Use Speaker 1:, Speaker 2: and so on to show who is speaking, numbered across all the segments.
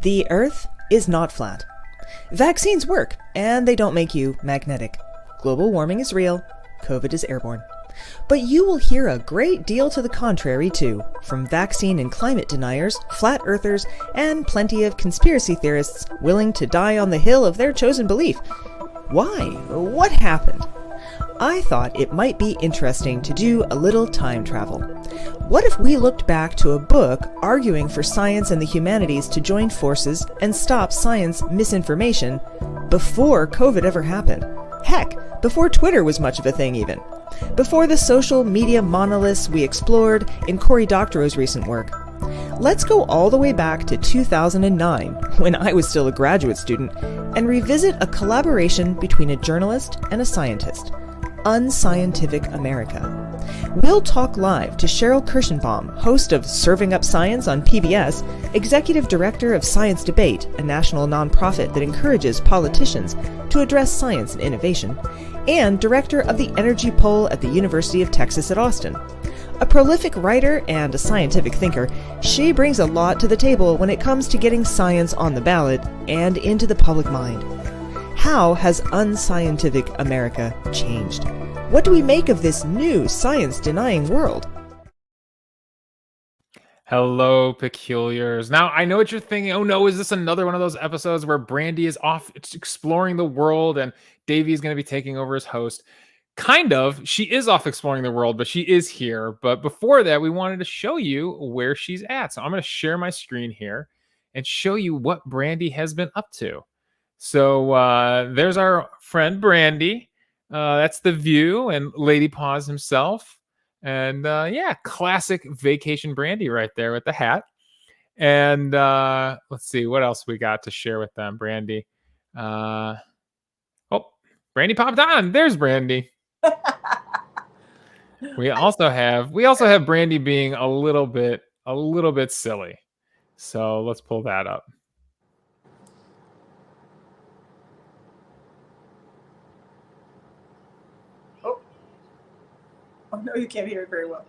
Speaker 1: The Earth is not flat. Vaccines work, and they don't make you magnetic. Global warming is real. COVID is airborne. But you will hear a great deal to the contrary, too, from vaccine and climate deniers, flat earthers, and plenty of conspiracy theorists willing to die on the hill of their chosen belief. Why? What happened? I thought it might be interesting to do a little time travel. What if we looked back to a book arguing for science and the humanities to join forces and stop science misinformation before COVID ever happened? Heck, before Twitter was much of a thing even. Before the social media monoliths we explored in Cory Doctorow's recent work. Let's go all the way back to 2009, when I was still a graduate student, and revisit a collaboration between a journalist and a scientist. Unscientific America. We'll talk live to Sheril Kirshenbaum, host of Serving Up Science on PBS, executive director of Science Debate, a national nonprofit that encourages politicians to address science and innovation, and director of the Energy Poll at the University of Texas at Austin. A prolific writer and a scientific thinker, she brings a lot to the table when it comes to getting science on the ballot and into the public mind. How has Unscientific America changed? What do we make of this new science-denying world?
Speaker 2: Hello, peculiars. Now, I know what you're thinking. Oh no, is this another one of those episodes where Brandy is off exploring the world and Davey is going to be taking over as host? Kind of. She is off exploring the world, but she is here. But before that, we wanted to show you where she's at. So I'm going to share my screen here and show you what Brandy has been up to. So there's our friend Brandy. That's the view and Lady Paws himself. And yeah, classic vacation Brandy right there with the hat. And let's see what else we got to share with them, Brandy. Oh, Brandy popped on. There's Brandy. We also have Brandy being a little bit silly. So let's pull that up.
Speaker 3: Oh no, you can't hear it very well.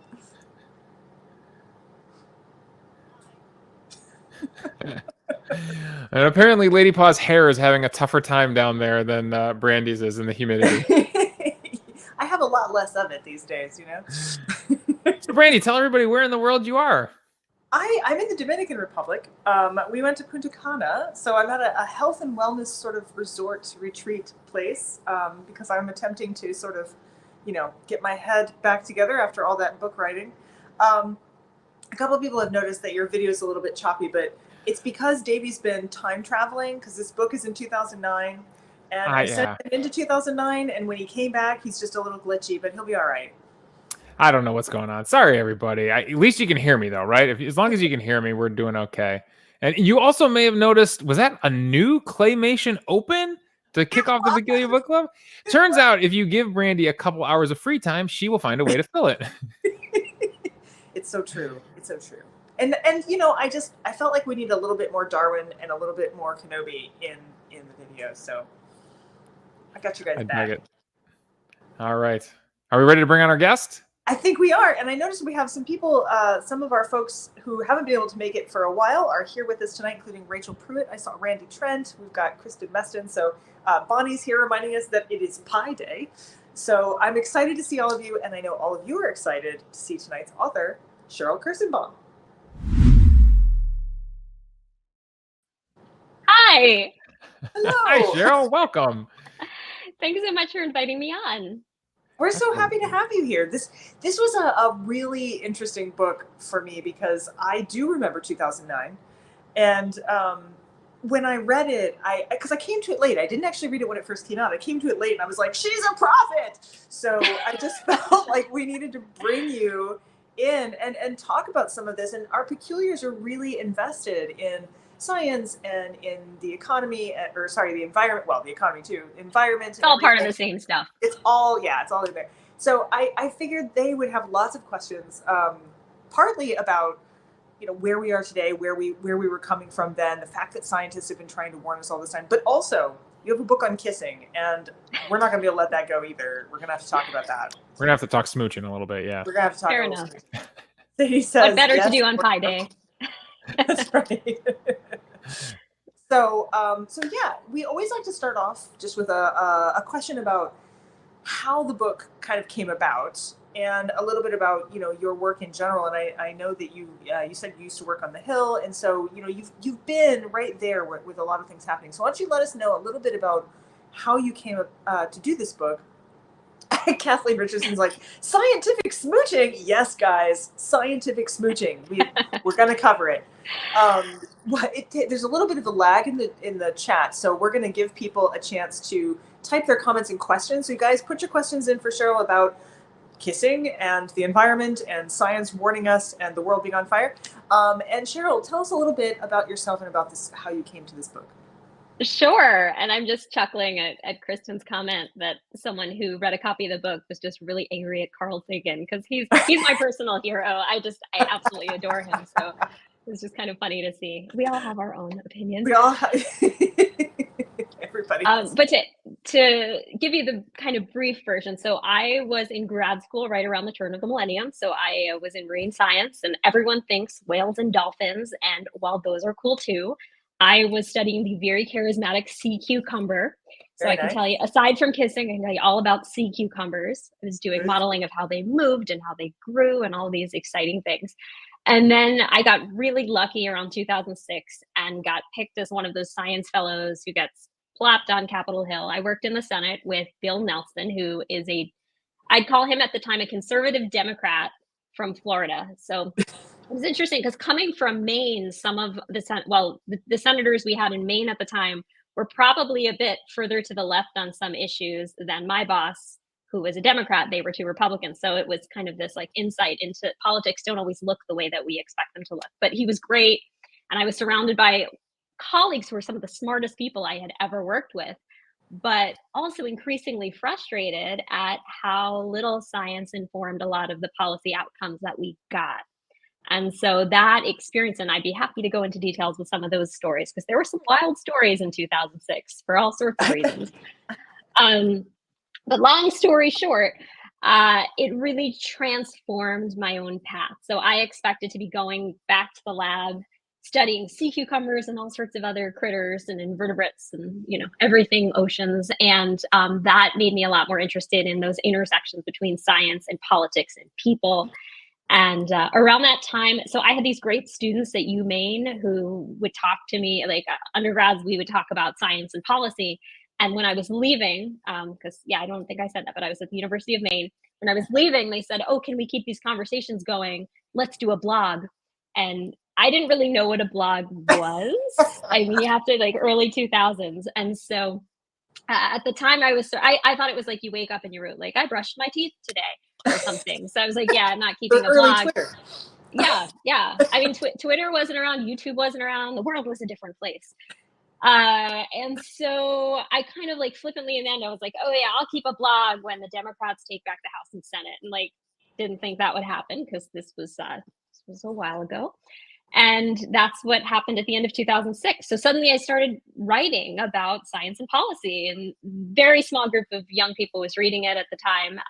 Speaker 2: And apparently Lady Paw's hair is having a tougher time down there than Brandy's is in the humidity.
Speaker 3: I have a lot less of it these days, you know?
Speaker 2: So Brandy, tell everybody where in the world you are.
Speaker 3: I'm in the Dominican Republic. We went to Punta Cana, so I'm at a health and wellness sort of resort retreat place because I'm attempting to sort of, you know, get my head back together after all that book writing. A couple of people have noticed that your video is a little bit choppy, but it's because Davey's been time traveling because this book is in 2009 and I sent him into 2009 and when he came back, he's just a little glitchy, but he'll be all right.
Speaker 2: I don't know what's going on. Sorry, everybody. At least you can hear me though, right? As long as you can hear me, we're doing okay. And you also may have noticed, was that a new Claymation open to kick off the Peculiar Book Club? Turns out if you give Brandy a couple hours of free time, she will find a way to fill it.
Speaker 3: It's so true. It's so true. And you know, I felt like we need a little bit more Darwin and a little bit more Kenobi in the video. So I got you guys back.
Speaker 2: It. All right. Are we ready to bring on our guest?
Speaker 3: I think we are. And I noticed we have some people, some of our folks who haven't been able to make it for a while are here with us tonight, including Rachel Pruitt. I saw Randy Trent. We've got Kristen Meston. So Bonnie's here reminding us that it is Pi Day. So I'm excited to see all of you. And I know all of you are excited to see tonight's author, Sheril Kirshenbaum.
Speaker 4: Hi.
Speaker 3: Hello.
Speaker 2: Hi, Sheril. Welcome.
Speaker 4: Thanks so much for inviting me on.
Speaker 3: We're so happy to have you here. This was a really interesting book for me because I do remember 2009. And when I read it, because I came to it late. I didn't actually read it when it first came out. I came to it late and I was like, she's a prophet. So I just felt like we needed to bring you in and talk about some of this. And our peculiars are really invested in science and in the economy, the environment. Well, the economy too. Environment.
Speaker 4: It's all part of the same stuff.
Speaker 3: It's all in there. So I figured they would have lots of questions, partly about, you know, where we are today, where we were coming from then, the fact that scientists have been trying to warn us all this time, but also you have a book on kissing, and we're not going to be able to let that go either. We're going to have to talk about that.
Speaker 2: We're going to have to talk smooching a little bit, yeah.
Speaker 3: We're going to have to talk
Speaker 4: Fair
Speaker 3: a
Speaker 4: enough.
Speaker 3: So he says,
Speaker 4: what better
Speaker 3: yes,
Speaker 4: to do on Pi Day?
Speaker 3: That's right. So yeah, we always like to start off just with a question about how the book kind of came about and a little bit about your work in general. And I know that you said you used to work on the Hill, and so you've been right there with a lot of things happening. So why don't you let us know a little bit about how you came to do this book. Kathleen Richardson's like, scientific smooching. Yes, guys, scientific smooching. We're going to cover it. There's a little bit of a lag in the chat, so we're going to give people a chance to type their comments and questions. So you guys put your questions in for Sheril about kissing and the environment and science warning us and the world being on fire. And Sheril, tell us a little bit about yourself and about this, how you came to this book.
Speaker 4: Sure. And I'm just chuckling at Kristen's comment that someone who read a copy of the book was just really angry at Carl Sagan, because he's my personal hero. I absolutely adore him. So it's just kind of funny to see. We all have our own opinions.
Speaker 3: We all have everybody.
Speaker 4: But to give you the kind of brief version, so I was in grad school right around the turn of the millennium. So I was in marine science, and everyone thinks whales and dolphins. And while those are cool too, I was studying the very charismatic sea cucumber. So I can tell you, aside from kissing, I can tell you all about sea cucumbers. I was doing modeling of how they moved and how they grew and all these exciting things. And then I got really lucky around 2006 and got picked as one of those science fellows who gets plopped on Capitol Hill. I worked in the Senate with Bill Nelson, who is I'd call him at the time a conservative Democrat from Florida. So it was interesting because coming from Maine, some of the senators we had in Maine at the time were probably a bit further to the left on some issues than my boss, who was a Democrat. They were two Republicans. So it was kind of this like insight into politics don't always look the way that we expect them to look. But he was great. And I was surrounded by colleagues who were some of the smartest people I had ever worked with, but also increasingly frustrated at how little science informed a lot of the policy outcomes that we got. And so that experience, and I'd be happy to go into details with some of those stories, because there were some wild stories in 2006 for all sorts of reasons. But long story short, it really transformed my own path. So I expected to be going back to the lab, studying sea cucumbers and all sorts of other critters and invertebrates and everything oceans. And that made me a lot more interested in those intersections between science and politics and people. And around that time, so I had these great students at UMaine who would talk to me, like undergrads, we would talk about science and policy. And when I was leaving, because I don't think I said that, but I was at the University of Maine. When I was leaving, they said, "Oh, can we keep these conversations going? Let's do a blog." And I didn't really know what a blog was. I mean, you have to like early 2000s. And so at the time I thought it was like you wake up and you wrote like, "I brushed my teeth today," or something. So I was like, I'm not keeping a blog.
Speaker 3: Twitter.
Speaker 4: Yeah. I mean, Twitter wasn't around, YouTube wasn't around, the world was a different place. And so I kind of like flippantly in the end, I was like, oh yeah, I'll keep a blog when the Democrats take back the House and Senate. And like, didn't think that would happen because this was a while ago. And that's what happened at the end of 2006. So suddenly I started writing about science and policy, and very small group of young people was reading it at the time.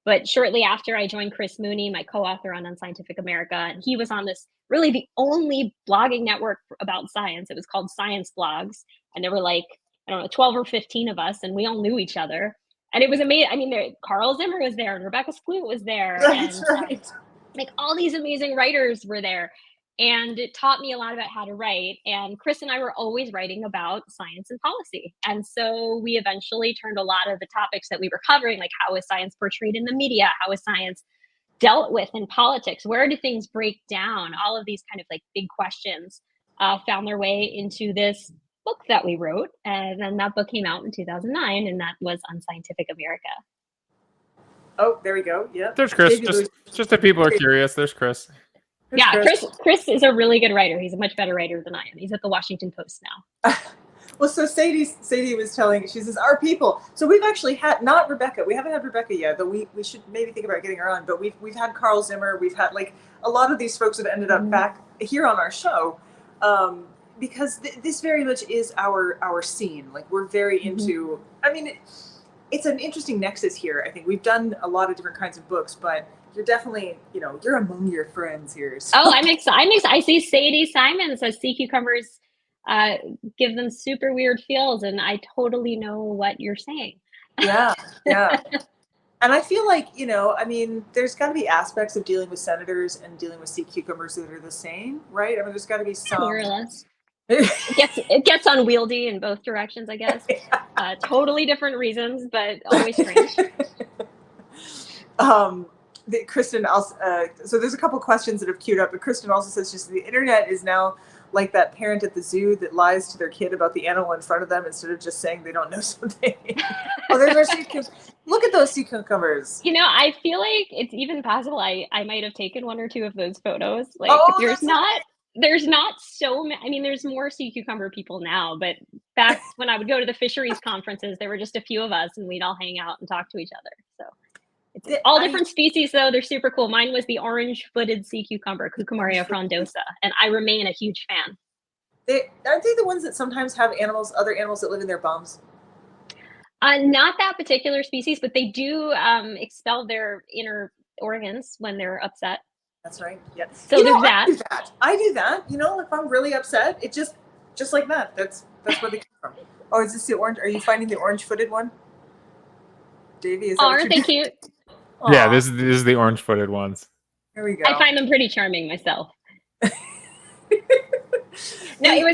Speaker 4: But shortly after, I joined Chris Mooney, my co-author on Unscientific America, and he was on this really the only blogging network about science. It was called Science Blogs, and there were like, I don't know, 12 or 15 of us, and we all knew each other. And it was amazing. I mean, Carl Zimmer was there, and Rebecca Skloot was there,
Speaker 3: That's
Speaker 4: and
Speaker 3: right.
Speaker 4: like all these amazing writers were there. And it taught me a lot about how to write. And Chris and I were always writing about science and policy. And so we eventually turned a lot of the topics that we were covering, like how is science portrayed in the media? How is science dealt with in politics? Where do things break down? All of these kind of like big questions found their way into this book that we wrote. And then that book came out in 2009, and that was Unscientific America.
Speaker 3: Oh, there we go. Yeah.
Speaker 2: There's Chris. Just if people are curious, there's Chris.
Speaker 4: Chris is a really good writer. He's a much better writer than I am. He's at the Washington Post now.
Speaker 3: Well, so Sadie was telling, she says, our people. So we've actually had, not Rebecca, we haven't had Rebecca yet, but we should maybe think about getting her on. But we've had Carl Zimmer, we've had like a lot of these folks have ended up back here on our show, because this very much is our scene. Like we're very into, I mean, it's an interesting nexus here. I think we've done a lot of different kinds of books, but you're definitely, you're among your friends here. So.
Speaker 4: Oh, I'm excited. I see Sadie Simon says sea cucumbers give them super weird feels, and I totally know what you're saying.
Speaker 3: Yeah, yeah. And I feel like, I mean, there's got to be aspects of dealing with senators and dealing with sea cucumbers that are the same, right? I mean, there's got to be
Speaker 4: More
Speaker 3: some.
Speaker 4: or less. It gets unwieldy in both directions, I guess. Totally different reasons, but always strange.
Speaker 3: Kristen also, so there's a couple questions that have queued up, but Kristen also says just the internet is now like that parent at the zoo that lies to their kid about the animal in front of them instead of just saying they don't know something. Oh, there's our sea cucumbers. Look at those sea cucumbers.
Speaker 4: I feel like it's even possible I might have taken one or two of those photos. Like,
Speaker 3: Oh,
Speaker 4: there's not so many. I mean, there's more sea cucumber people now, but back when I would go to the fisheries conferences, there were just a few of us, and we'd all hang out and talk to each other. So it's all different species, though. They're super cool. Mine was the orange-footed sea cucumber, Cucumaria frondosa, and I remain a huge fan.
Speaker 3: Aren't they the ones that sometimes have other animals that live in their bums?
Speaker 4: Not that particular species, but they do expel their inner organs when they're upset.
Speaker 3: That's right. Yeah.
Speaker 4: So there's that.
Speaker 3: I do that. If I'm really upset, it just like that. That's where they come from. Oh, is this the orange? Are you finding the orange-footed one, Davey? Is that
Speaker 4: aren't they cute?
Speaker 2: Aww. Yeah, this is the orange-footed ones.
Speaker 3: Here we go.
Speaker 4: I find them pretty charming myself. No, it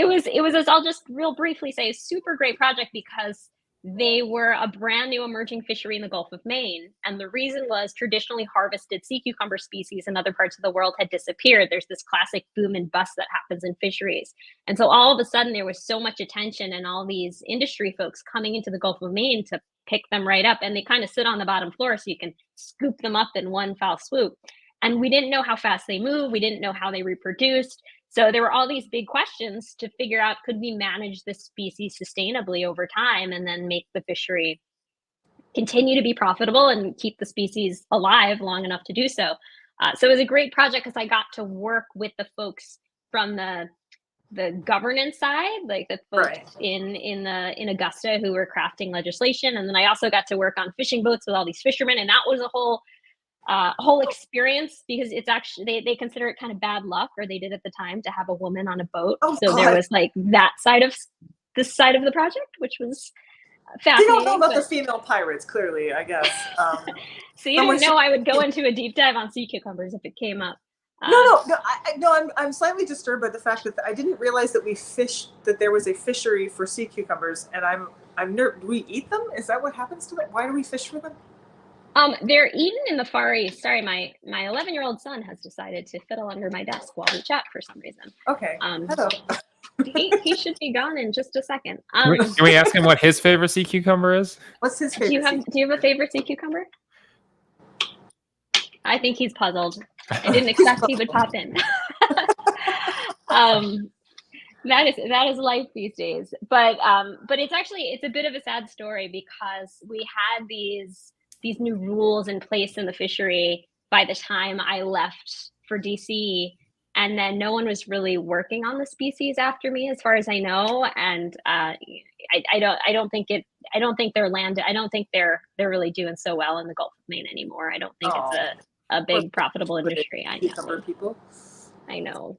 Speaker 4: was, as I'll just real briefly say, a super great project because they were a brand new emerging fishery in the Gulf of Maine. And the reason was traditionally harvested sea cucumber species in other parts of the world had disappeared. There's this classic boom and bust that happens in fisheries. And so all of a sudden there was so much attention and all these industry folks coming into the Gulf of Maine to pick them right up. And they kind of sit on the bottom floor so you can scoop them up in one foul swoop. And we didn't know how fast they move. We didn't know how they reproduced. So there were all these big questions to figure out, could we manage this species sustainably over time and then make the fishery continue to be profitable and keep the species alive long enough to do so. So it was a great project because I got to work with the folks from the governance side, like the folks in Augusta who were crafting legislation. And then I also got to work on fishing boats with all these fishermen. And that was a whole experience because it's actually they consider it kind of bad luck, or they did at the time, to have a woman on a boat. There was like that side of this side of the project, which was fascinating.
Speaker 3: You don't know about the female pirates, clearly, I guess.
Speaker 4: So you didn't know I would go into a deep dive on sea cucumbers if it came up.
Speaker 3: I'm slightly disturbed by the fact that I didn't realize that there was a fishery for sea cucumbers, and I'm do we eat them? Is that what happens to them? Why do we fish for them?
Speaker 4: They're eaten in the Far East. Sorry, my 11-year-old son has decided to fiddle under my desk while we chat for some reason.
Speaker 3: Okay. Hello.
Speaker 4: he should be gone in just a second.
Speaker 2: Can we ask him what his favorite sea cucumber is?
Speaker 3: What's his favorite?
Speaker 4: Do you have a favorite sea cucumber? I think he's puzzled. I didn't expect he would pop in. That is life these days. But it's a bit of a sad story because we had these new rules in place in the fishery by the time I left for DC, and then no one was really working on the species after me, as far as I know. And I don't think they're really doing so well in the Gulf of Maine anymore. I don't think it's a big profitable industry. I know.
Speaker 3: People.
Speaker 4: I know.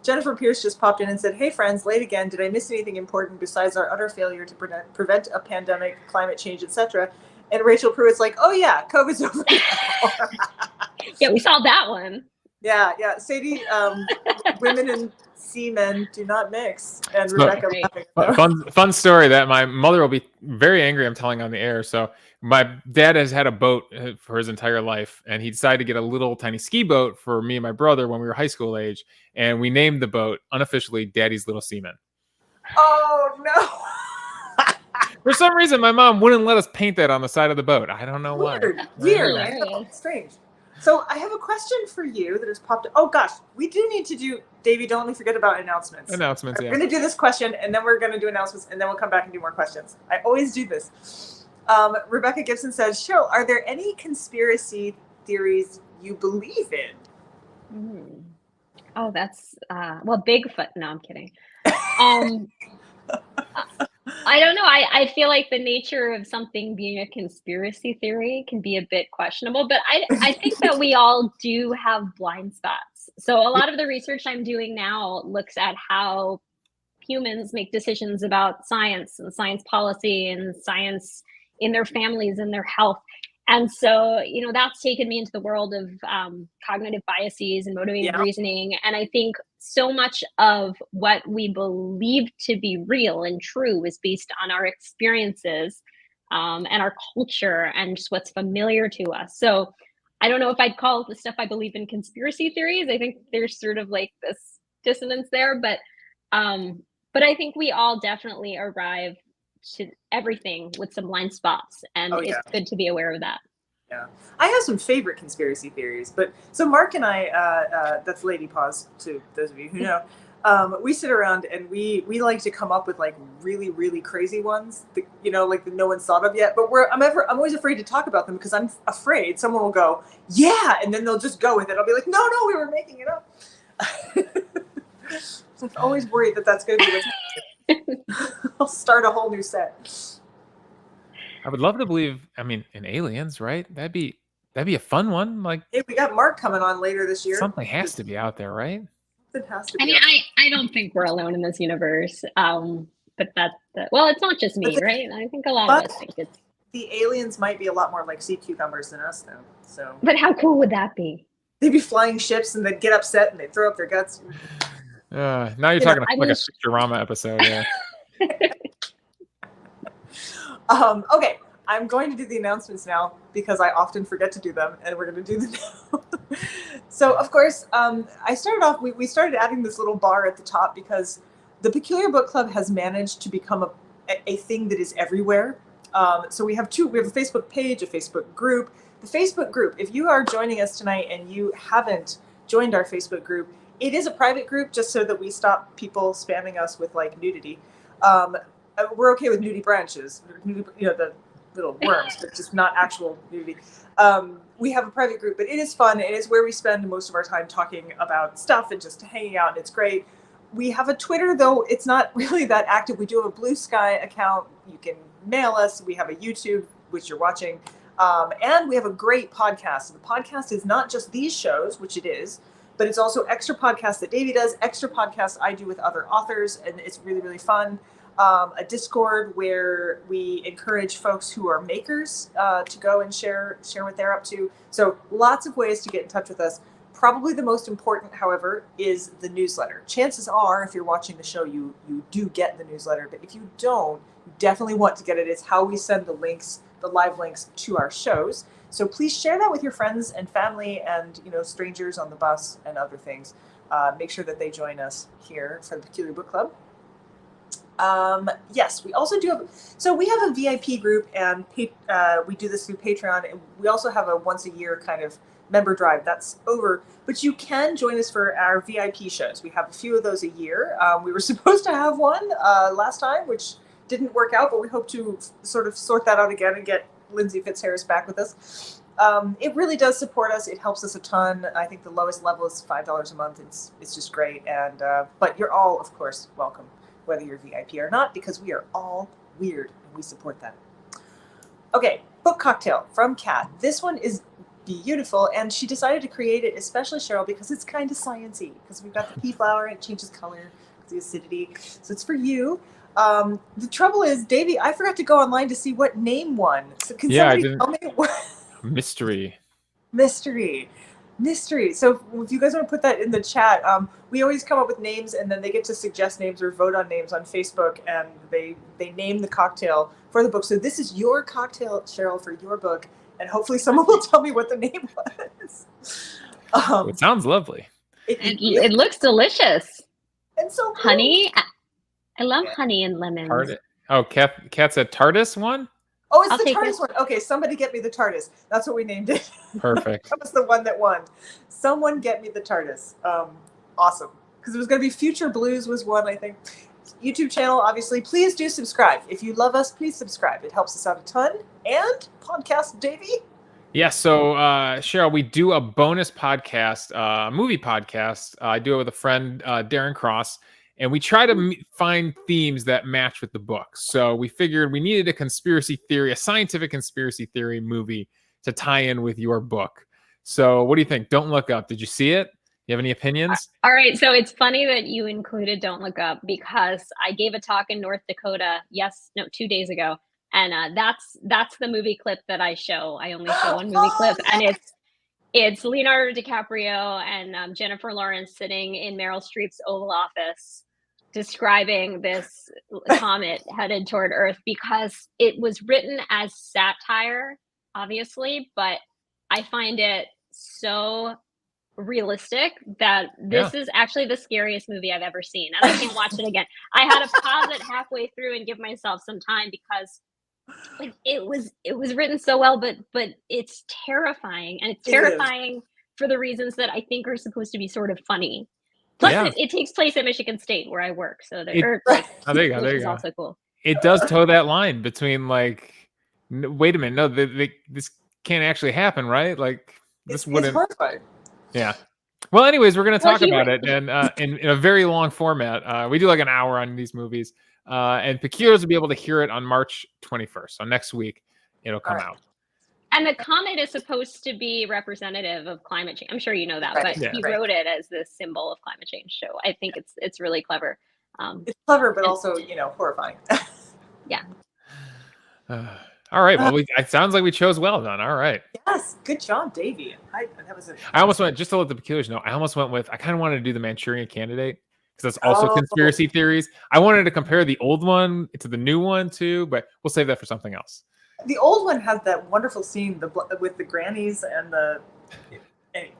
Speaker 3: Jennifer Pierce just popped in and said, "Hey friends, late again. Did I miss anything important besides our utter failure to prevent a pandemic, climate change, etc.?" And Rachel Pruitt's like, "Oh yeah, COVID's over now."
Speaker 4: Yeah, we solved that one.
Speaker 3: Yeah. Sadie, women and seamen do not mix. And Rebecca laughing.
Speaker 2: Fun story that my mother will be very angry I'm telling on the air. So my dad has had a boat for his entire life, and he decided to get a little tiny ski boat for me and my brother when we were high school age, and we named the boat unofficially Daddy's Little Seaman.
Speaker 3: Oh no.
Speaker 2: For some reason, my mom wouldn't let us paint that on the side of the boat. I don't know why.
Speaker 3: Weird. Strange. So I have a question for you that has popped up. Oh gosh, we do need to do, Davey, don't forget about announcements.
Speaker 2: Announcements, yeah.
Speaker 3: We're going to do this question, and then we're going to do announcements, and then we'll come back and do more questions. I always do this. Rebecca Gibson says, "Cheryl, are there any conspiracy theories you believe in?"
Speaker 4: Oh, that's, well, Bigfoot. No, I'm kidding. I don't know. I feel like the nature of something being a conspiracy theory can be a bit questionable, but I think that we all do have blind spots. So a lot of the research I'm doing now looks at how humans make decisions about science and science policy and science in their families and their health. And so, that's taken me into the world of cognitive biases and motivated
Speaker 3: Yeah.
Speaker 4: reasoning. And I think so much of what we believe to be real and true is based on our experiences and our culture and just what's familiar to us. So I don't know if I'd call the stuff I believe in conspiracy theories. I think there's sort of like this dissonance there, but I think we all definitely arrive to everything with some blind spots, and
Speaker 3: Oh, yeah.
Speaker 4: it's good to be aware of that.
Speaker 3: Yeah, I have some favorite conspiracy theories, but so Mark and I, that's Lady Pause to those of you who know, we sit around and we like to come up with like really, really crazy ones that, like that no one's thought of yet. But I'm always afraid to talk about them because I'm afraid someone will go, yeah, and then they'll just go with it. I'll be like, no, we were making it up. So I'm always worried that that's going to be what's happening. I'll start a whole new set.
Speaker 2: I would love to believe, in aliens, right? That'd be a fun one. Like,
Speaker 3: hey, we got Mark coming on later this year.
Speaker 2: Something has to be out there, right?
Speaker 3: It has to be.
Speaker 4: I mean, I don't think we're alone in this universe. But well, it's not just me, right? I think a lot of us think it's.
Speaker 3: The aliens might be a lot more like sea cucumbers than us, though. So.
Speaker 4: But how cool would that be?
Speaker 3: They'd be flying ships and they'd get upset and they'd throw up their guts.
Speaker 2: Now you're talking like a Futurama episode, yeah.
Speaker 3: Okay, I'm going to do the announcements now because I often forget to do them, and we're going to do them now. So, of course, I started off. We started adding this little bar at the top because the Peculiar Book Club has managed to become a thing that is everywhere. So we have we have a Facebook page, a Facebook group. The Facebook group, if you are joining us tonight and you haven't joined our Facebook group, it is a private group just so that we stop people spamming us with like nudity. We're okay with nudie branches, the little worms, but just not actual nudity. We have a private group, but it is fun. It is where we spend most of our time talking about stuff and just hanging out, and it's great. We have a Twitter, though it's not really that active. We do have a Blue Sky account. You can mail us. We have a YouTube, which you're watching. And we have a great podcast. So the podcast is not just these shows, which it is, but it's also extra podcasts that Davey does, extra podcasts I do with other authors, and it's really, really fun. A Discord where we encourage folks who are makers to go and share what they're up to. So lots of ways to get in touch with us. Probably the most important, however, is the newsletter. Chances are, if you're watching the show, you do get the newsletter. But if you don't, you definitely want to get it. It's how we send the live links to our shows. So please share that with your friends and family and strangers on the bus and other things. Make sure that they join us here for the Peculiar Book Club. Yes, we also do we have a VIP group, and we do this through Patreon, and we also have a once a year kind of member drive. That's over, but you can join us for our VIP shows. We have a few of those a year. We were supposed to have one last time, which didn't work out, but we hope to sort of sort that out again and get Lindsay Fitzharris back with us. It really does support us. It helps us a ton. I think the lowest level is $5 a month. It's just great, and but you're all, of course, welcome, whether you're VIP or not, because we are all weird and we support that. Okay, book cocktail from Kat. This one is beautiful, and she decided to create it, especially Sheril, because it's kind of sciencey, because we've got the pea flower and it changes color because the acidity. So it's for you. The trouble is, Davey, I forgot to go online to see what name won. So can somebody tell me what?
Speaker 2: Mystery.
Speaker 3: So if you guys want to put that in the chat, we always come up with names, and then they get to suggest names or vote on names on Facebook, and they name the cocktail for the book. So this is your cocktail, Sheril, for your book, and hopefully someone will tell me what the name was.
Speaker 2: It sounds lovely.
Speaker 4: It looks delicious.
Speaker 3: And so cool.
Speaker 4: Honey, I love honey and lemons.
Speaker 2: Oh, Kat said TARDIS one?
Speaker 3: Oh, it's the TARDIS one. Okay, somebody get me the TARDIS. That's what we named it.
Speaker 2: Perfect.
Speaker 3: That was the one that won. Someone get me the TARDIS. Awesome. Because it was going to be Future Blues was one, I think. YouTube channel, obviously. Please do subscribe. If you love us, please subscribe. It helps us out a ton. And podcast, Davey?
Speaker 2: Yeah, so Sheril, we do a bonus podcast, movie podcast. I do it with a friend, Darren Cross. and we try to find themes that match with the book. So we figured we needed a scientific conspiracy theory movie to tie in with your book. So what do you think? Don't Look Up. Did you see it? You have any opinions?
Speaker 4: All right, so it's funny that you included Don't Look Up because I gave a talk in North Dakota 2 days ago, and that's the movie clip that I show. I only show one movie clip, and it's Leonardo DiCaprio and Jennifer Lawrence sitting in Meryl Streep's Oval Office describing this comet headed toward Earth, because it was written as satire, obviously, but I find it so realistic that this is actually the scariest movie I've ever seen, and I can't watch it again. I had to pause it halfway through and give myself some time because it was written so well, but it's terrifying, and it's terrifying for the reasons that I think are supposed to be sort of funny. Plus, it takes place at Michigan State, where I work, so there you go. Which is also cool.
Speaker 2: It does toe that line between like, wait a minute, no, this can't actually happen, right? Like this wouldn't.
Speaker 3: It's horrifying.
Speaker 2: Yeah. Well, anyways, we're going to talk about it and in a very long format. We do like an hour on these movies, and Peculiars will be able to hear it on March 21st. So next week, it'll come out.
Speaker 4: And the comet is supposed to be representative of climate change. I'm sure you know that, but he wrote it as the symbol of climate change. So I think it's really clever.
Speaker 3: It's clever, but also, horrifying.
Speaker 4: Yeah.
Speaker 2: All right. Well, it sounds like we chose well then. All right.
Speaker 3: Yes. Good job, Davey. I
Speaker 2: almost went, just to let the Peculiars know, I kind of wanted to do the Manchurian Candidate because that's also conspiracy theories. I wanted to compare the old one to the new one too, but we'll save that for something else.
Speaker 3: The old one has that wonderful scene with the grannies and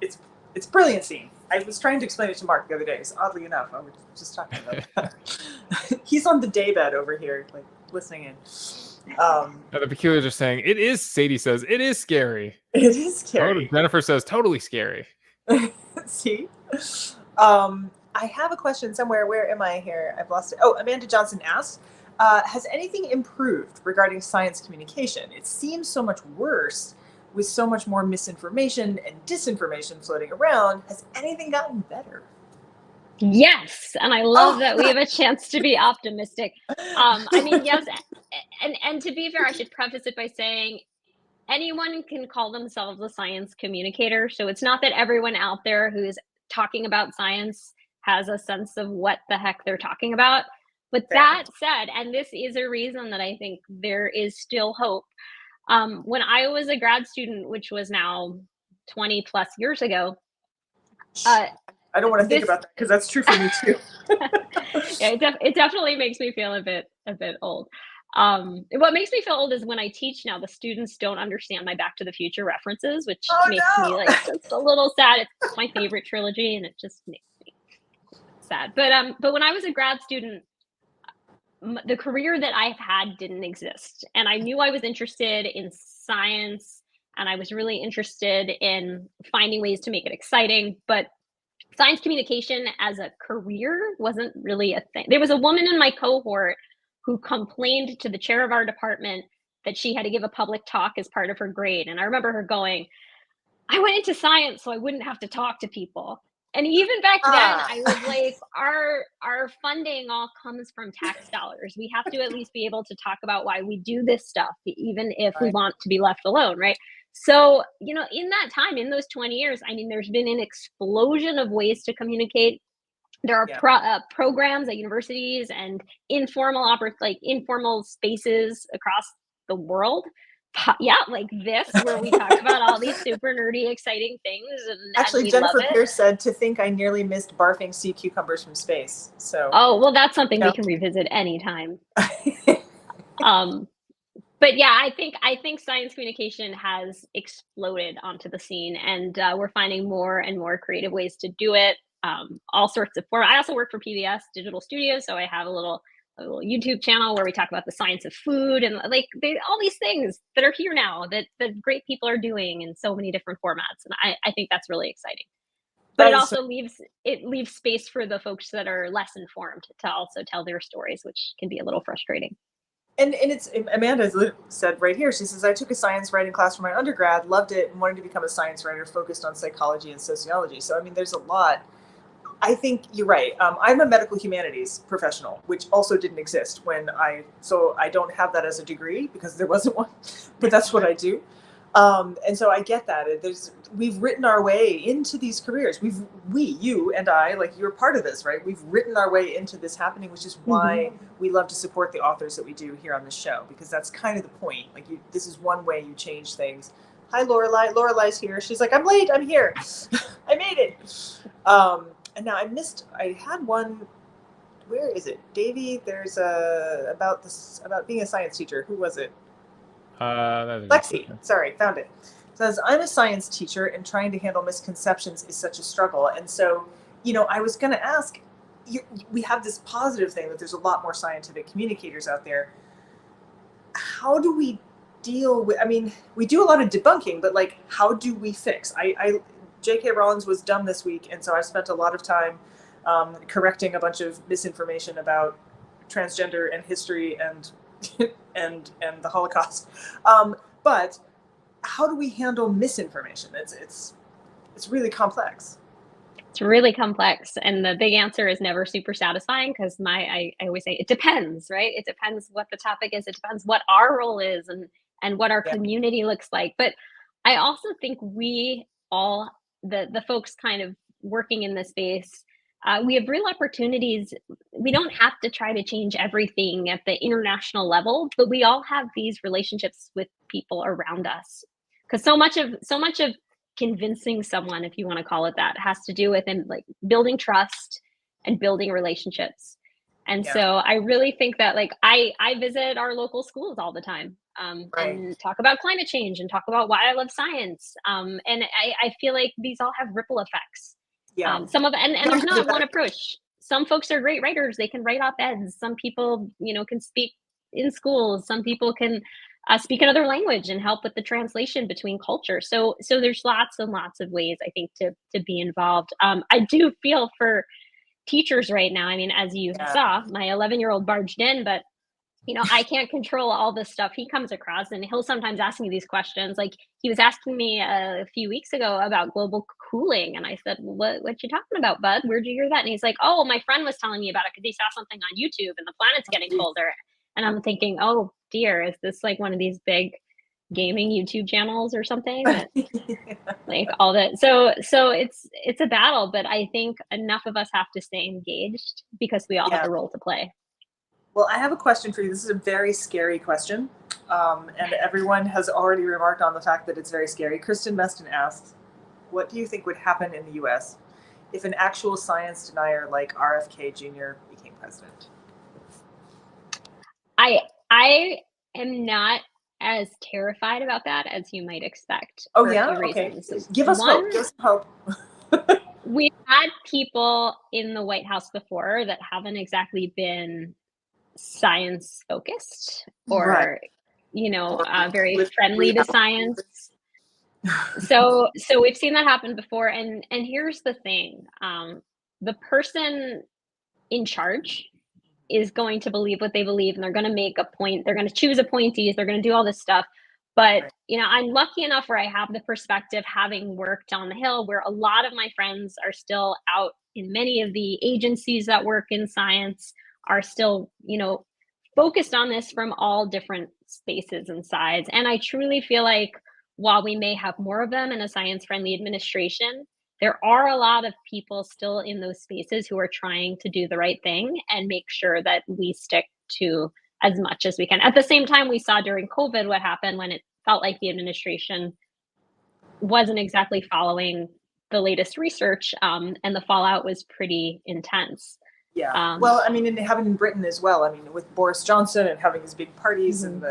Speaker 3: it's a brilliant scene. I was trying to explain it to Mark the other day. So oddly enough, I was just talking about it. He's on the daybed over here, like listening in.
Speaker 2: The Peculiars are saying Sadie says it is scary.
Speaker 3: It is scary.
Speaker 2: Jennifer says totally scary.
Speaker 3: See? I have a question somewhere. Where am I here? I've lost it. Oh, Amanda Johnson asked, has anything improved regarding science communication? It seems so much worse with so much more misinformation and disinformation floating around. Has anything gotten better?
Speaker 4: Yes, and I love that we have a chance to be optimistic. I mean, yes, and to be fair, I should preface it by saying anyone can call themselves a science communicator. So it's not that everyone out there who's talking about science has a sense of what the heck they're talking about. But that said, and this is a reason that I think there is still hope. When I was a grad student, which was now 20 plus years ago,
Speaker 3: I don't want to think about that because that's true for me too.
Speaker 4: Yeah, it definitely makes me feel a bit old. What makes me feel old is when I teach now, the students don't understand my Back to the Future references, which makes me like just a little sad. It's my favorite trilogy, and it just makes me sad. But when I was a grad student, the career that I've had didn't exist, and I knew I was interested in science, and I was really interested in finding ways to make it exciting, but science communication as a career wasn't really a thing. There was a woman in my cohort who complained to the chair of our department that she had to give a public talk as part of her grade. And I remember her going, I went into science so I wouldn't have to talk to people. And even back then, I was like, our funding all comes from tax dollars. We have to at least be able to talk about why we do this stuff, even if we want to be left alone, right? So, in that time, in those 20 years, I mean, there's been an explosion of ways to communicate. There are programs at universities and informal spaces across the world. Like this, where we talk about all these super nerdy, exciting things. And
Speaker 3: actually, Jennifer Pierce said, to think I nearly missed barfing sea cucumbers from space. So,
Speaker 4: well, that's something we can revisit anytime. But yeah, I think science communication has exploded onto the scene, and we're finding more and more creative ways to do it. All sorts of form. I also work for PBS Digital Studios, so I have a little YouTube channel where we talk about the science of food and all these things that are here now that great people are doing in so many different formats, and I think that's really exciting. But it also leaves space for the folks that are less informed to also tell their stories, which can be a little frustrating.
Speaker 3: And it's Amanda said right here, she says, I took a science writing class for my undergrad, loved it, and wanted to become a science writer focused on psychology and sociology. So, I mean, there's a lot. I think you're right. I'm a medical humanities professional, which also didn't exist so I don't have that as a degree because there wasn't one, but that's what I do. And so I get that. We've written our way into these careers. You and I, like you're part of this, right? We've written our way into this happening, which is why we love to support the authors that we do here on the show, because that's kind of the point. Like this is one way you change things. Hi, Lorelai. Lorelai's here. She's like, I'm late. I'm here. I made it. And now I had one, where is it? Davey, there's about being a science teacher. Who was it? Lexi, sorry, found it. It says, I'm a science teacher and trying to handle misconceptions is such a struggle. And so, I was going to ask, we have this positive thing that there's a lot more scientific communicators out there. How do we deal with, we do a lot of debunking, but like, how do we fix? J.K. Rowling was dumb this week, and so I spent a lot of time correcting a bunch of misinformation about transgender and history and and the Holocaust. But how do we handle misinformation? It's really complex.
Speaker 4: It's really complex, and the big answer is never super satisfying because I always say it depends, right? It depends what the topic is. It depends what our role is and what our community looks like. But I also think we all the folks kind of working in this space, we have real opportunities. We don't have to try to change everything at the international level, but we all have these relationships with people around us. Because so much of convincing someone, if you want to call it that, has to do with like building trust and building relationships. And so I really think that like I visit our local schools all the time and talk about climate change and talk about why I love science. And I feel like these all have ripple effects. Some of and there's not one approach. Some folks are great writers. They can write op-eds. Some people, can speak in schools. Some people can speak another language and help with the translation between cultures. So there's lots and lots of ways I think to be involved. I do feel for teachers right now. As you saw, my 11-year-old barged in, but I can't control all the stuff he comes across, and he'll sometimes ask me these questions. Like he was asking me a few weeks ago about global cooling, and I said, well, what you talking about, bud? Where'd you hear that? And he's like, oh, my friend was telling me about it because he saw something on YouTube and the planet's getting colder. And I'm thinking, oh dear, is this like one of these big gaming YouTube channels or something? Like all that. So it's a battle, but I think enough of us have to stay engaged because we all have a role to play.
Speaker 3: Well, I have a question for you. This is a very scary question, and everyone has already remarked on the fact that it's very scary. Kristen Meston asks, what do you think would happen in the U.S. if an actual science denier like RFK Jr. became president?
Speaker 4: I am not as terrified about that as you might expect.
Speaker 3: Oh,
Speaker 4: for
Speaker 3: yeah?
Speaker 4: a few
Speaker 3: Okay.
Speaker 4: reasons.
Speaker 3: Give us hope. Give us hope.
Speaker 4: We've had people in the White House before that haven't exactly been science focused or very friendly to science. So we've seen that happen before, and here's the thing, the person in charge is going to believe what they believe, and they're going to make a point, they're going to choose appointees, they're going to do all this stuff. But I'm lucky enough where I have the perspective, having worked on the Hill, where a lot of my friends are still out in many of the agencies that work in science, are still focused on this from all different spaces and sides. And I truly feel like while we may have more of them in a science-friendly administration, there are a lot of people still in those spaces who are trying to do the right thing and make sure that we stick to as much as we can. At the same time, we saw during COVID what happened when it felt like the administration wasn't exactly following the latest research, and the fallout was pretty intense.
Speaker 3: Yeah. Well, and having in Britain as well. With Boris Johnson and having his big parties and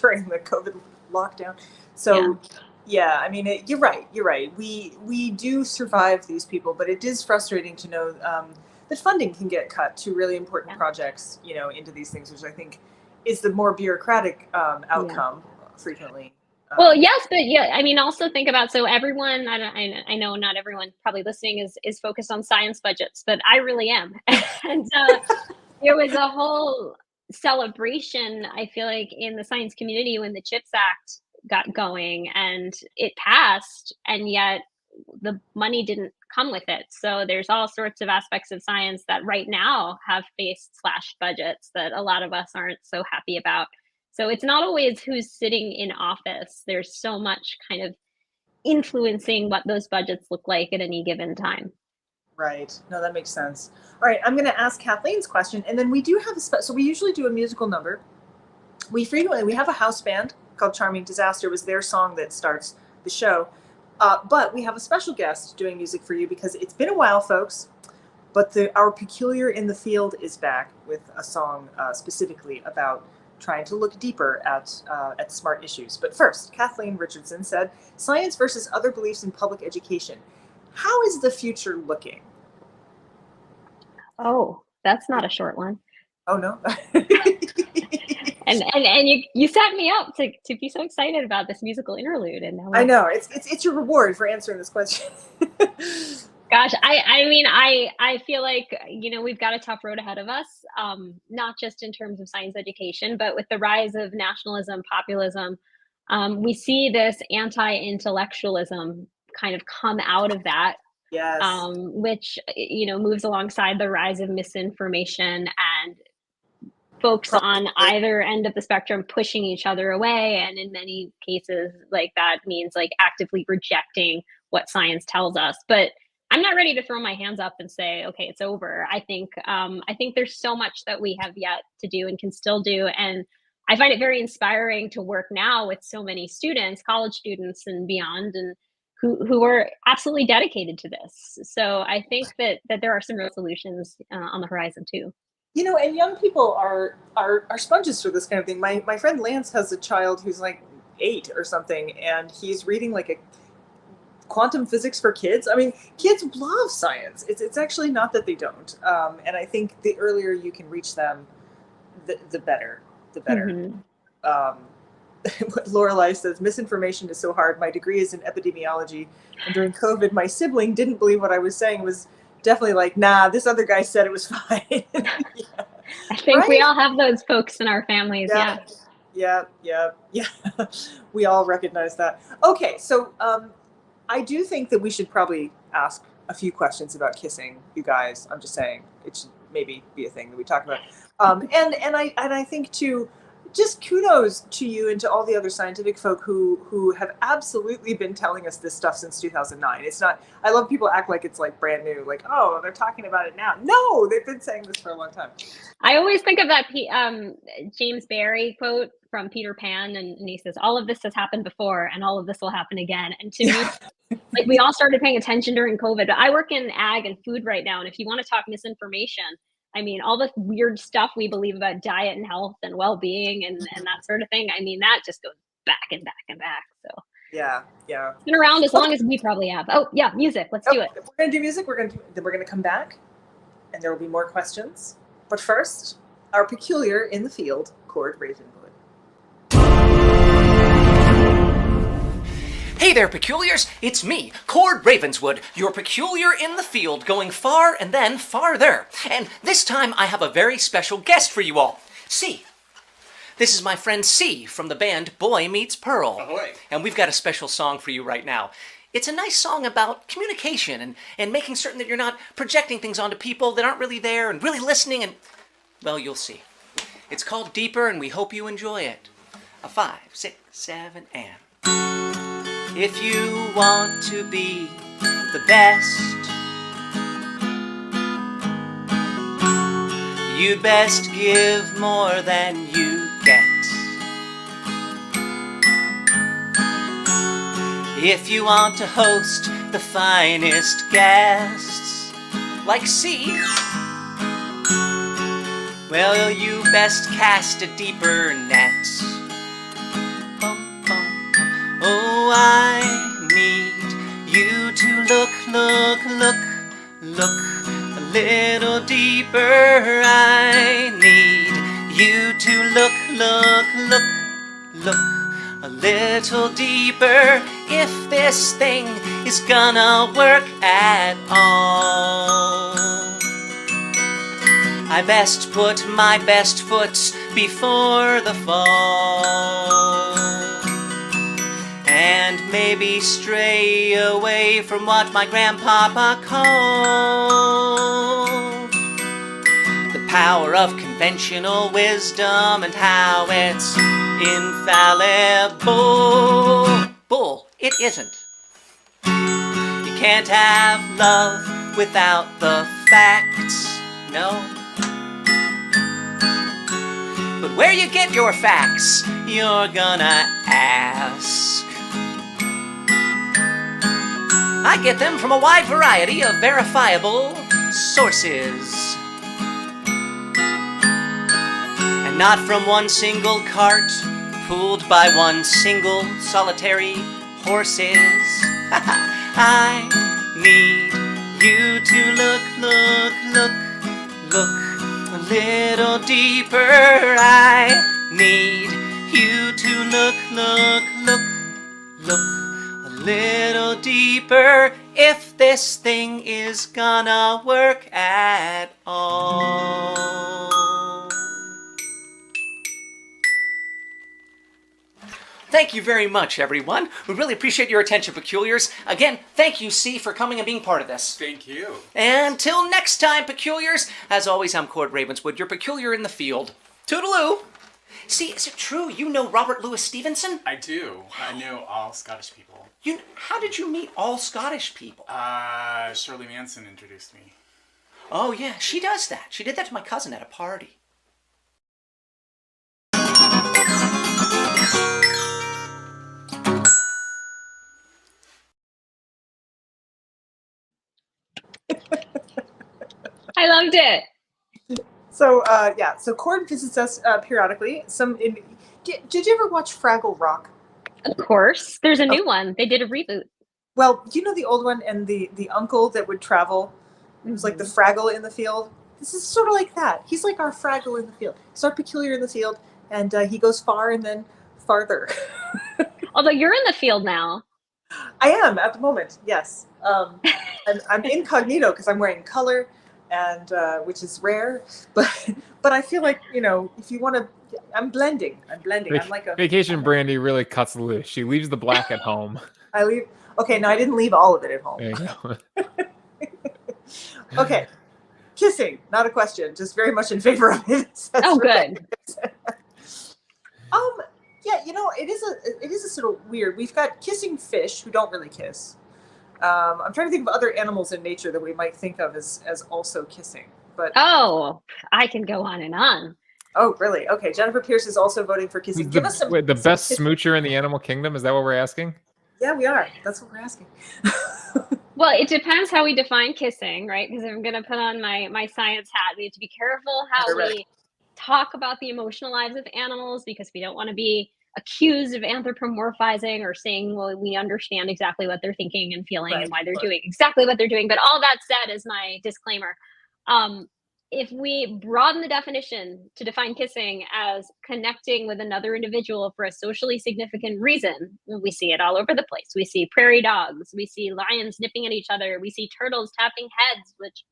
Speaker 3: during the COVID lockdown. So, you're right. You're right. We do survive these people, but it is frustrating to know that funding can get cut to really important projects, into these things, which I think is the more bureaucratic outcome frequently.
Speaker 4: Well, yes, but also think about, so everyone, I know not everyone probably listening is focused on science budgets, but I really am. And there was a whole celebration, I feel like, in the science community when the CHIPS Act got going and it passed, and yet the money didn't come with it. So there's all sorts of aspects of science that right now have faced slashed budgets that a lot of us aren't so happy about. So it's not always who's sitting in office. There's so much kind of influencing what those budgets look like at any given time.
Speaker 3: Right. No, that makes sense. All right, I'm going to ask Kathleen's question, and then we do have so we usually do a musical number. We have a house band called Charming Disaster. It was their song that starts the show. But we have a special guest doing music for you because it's been a while, folks. But our Peculiar in the Field is back with a song specifically about trying to look deeper at smart issues. But first, Kathleen Richardson said, "Science versus other beliefs in public education. How is the future looking?"
Speaker 4: Oh, that's not a short one.
Speaker 3: Oh no.
Speaker 4: And you set me up to be so excited about this musical interlude, and now
Speaker 3: I know it's your reward for answering this question.
Speaker 4: Gosh, I mean, I feel like, we've got a tough road ahead of us, not just in terms of science education, but with the rise of nationalism, populism. We see this anti-intellectualism kind of come out of that,
Speaker 3: Yes.
Speaker 4: which, moves alongside the rise of misinformation and folks on either end of the spectrum pushing each other away. And in many cases, like, that means like actively rejecting what science tells us. But I'm not ready to throw my hands up and say, okay, it's over. I think there's so much that we have yet to do and can still do. And I find it very inspiring to work now with so many students, college students and beyond, and who are absolutely dedicated to this. So I think that there are some real solutions on the horizon too.
Speaker 3: And young people are sponges for this kind of thing. My friend Lance has a child who's like 8 or something, and he's reading like a quantum physics for kids. I mean, kids love science. It's actually not that they don't. And I think the earlier you can reach them, the better. The better.
Speaker 4: Mm-hmm.
Speaker 3: What Lorelei says, misinformation is so hard. My degree is in epidemiology, and during COVID, my sibling didn't believe what I was saying. It was definitely like, nah, this other guy said it was fine. Yeah.
Speaker 4: I think we all have those folks in our families.
Speaker 3: Yeah. We all recognize that. Okay, so I do think that we should probably ask a few questions about kissing, you guys. I'm just saying it should maybe be a thing that we talk about. And I think too, just kudos to you and to all the other scientific folk who have absolutely been telling us this stuff since 2009. It's not, I love people act like it's like brand new, like, oh, they're talking about it now. No, they've been saying this for a long time.
Speaker 4: I always think of that James Barrie quote from Peter Pan, and he says, all of this has happened before and all of this will happen again. And to me, like, we all started paying attention during COVID, but I work in ag and food right now. And if you want to talk misinformation, I mean, all the weird stuff we believe about diet and health and well-being and that sort of thing, I mean, that just goes back and back and back. So
Speaker 3: yeah.
Speaker 4: It's been around as long as we probably have. Oh yeah, music. Let's do it.
Speaker 3: We're gonna do music. Then we're gonna come back, and there will be more questions. But first, our Peculiar in the Field, Cord Ravenwood.
Speaker 5: Hey there, Peculiars! It's me, Cord Ravenswood, your Peculiar in the Field, going far and then farther. And this time I have a very special guest for you all. C. This is my friend C from the band Boy Meets Pearl.
Speaker 6: Ahoy.
Speaker 5: And we've got a special song for you right now. It's a nice song about communication and making certain that you're not projecting things onto people that aren't really there and really listening and, well, you'll see. It's called Deeper and we hope you enjoy it. A 5, 6, 7, and... If you want to be the best, you'd best give more than you get. If you want to host the finest guests, like C, well, you best cast a deeper net. Oh, I need you to look a little deeper. I need you to look a little deeper. If this thing is gonna work at all, I best put my best foot before the fall. and maybe stray away from what my grandpapa called the power of conventional wisdom and how it's infallible. Bull, it isn't. You can't have love without the facts, no. But where you get your facts, you're gonna ask. I get them from a wide variety of verifiable sources. And not from one single cart pulled by one single solitary horses. I need you to look a little deeper. I need you to look a little deeper if this thing is gonna work at all. Thank you very much, everyone. We really appreciate your attention, Peculiars. Again, thank you, C, for coming and being part of this.
Speaker 6: Thank you.
Speaker 5: Until next time, Peculiars, as always, I'm Cord Ravenswood, your Peculiar in the field. Toodaloo! C, is it true you know Robert Louis Stevenson?
Speaker 6: I do. I know all Scottish people.
Speaker 5: How did you meet all Scottish people?
Speaker 6: Shirley Manson introduced me.
Speaker 5: Oh, yeah, she does that. She did that to my cousin at a party.
Speaker 4: I loved it.
Speaker 3: So so Cord visits us periodically. Did you ever watch Fraggle Rock?
Speaker 4: Of course. There's a new one. They did a reboot.
Speaker 3: Well, do you know the old one and the uncle that would travel? It was like the Fraggle in the field. This is sort of like that. He's like our Fraggle in the field. He's our Peculiar in the field, and he goes far and then farther.
Speaker 4: Although you're in the field now.
Speaker 3: I am at the moment, yes. I'm incognito because I'm wearing color, and which is rare. But I feel like, if you want to, I'm blending. I'm like a
Speaker 2: Vacation Brandy really cuts loose. She leaves the black at home.
Speaker 3: I leave. Okay, no, I didn't leave all of it at home.
Speaker 2: There you go.
Speaker 3: Okay, kissing, not a question. Just very much in favor of it.
Speaker 4: Oh, good.
Speaker 3: Yeah, it is a sort of weird. We've got kissing fish who don't really kiss. I'm trying to think of other animals in nature that we might think of as also kissing. But
Speaker 4: oh, I can go on and on.
Speaker 3: Oh, really? Okay, Jennifer Pierce is also voting for kissing. Give us
Speaker 2: the best smoocher in the animal kingdom. Is that what we're asking?
Speaker 3: Yeah, we are. That's what we're asking.
Speaker 4: Well, it depends how we define kissing, right? Because I'm going to put on my science hat. We have to be careful how we talk about the emotional lives of animals, because we don't want to be accused of anthropomorphizing or saying, well, we understand exactly what they're thinking and feeling and why they're doing exactly what they're doing. But all that said is my disclaimer. If we broaden the definition to define kissing as connecting with another individual for a socially significant reason, we see it all over the place. We see prairie dogs, we see lions nipping at each other, we see turtles tapping heads, which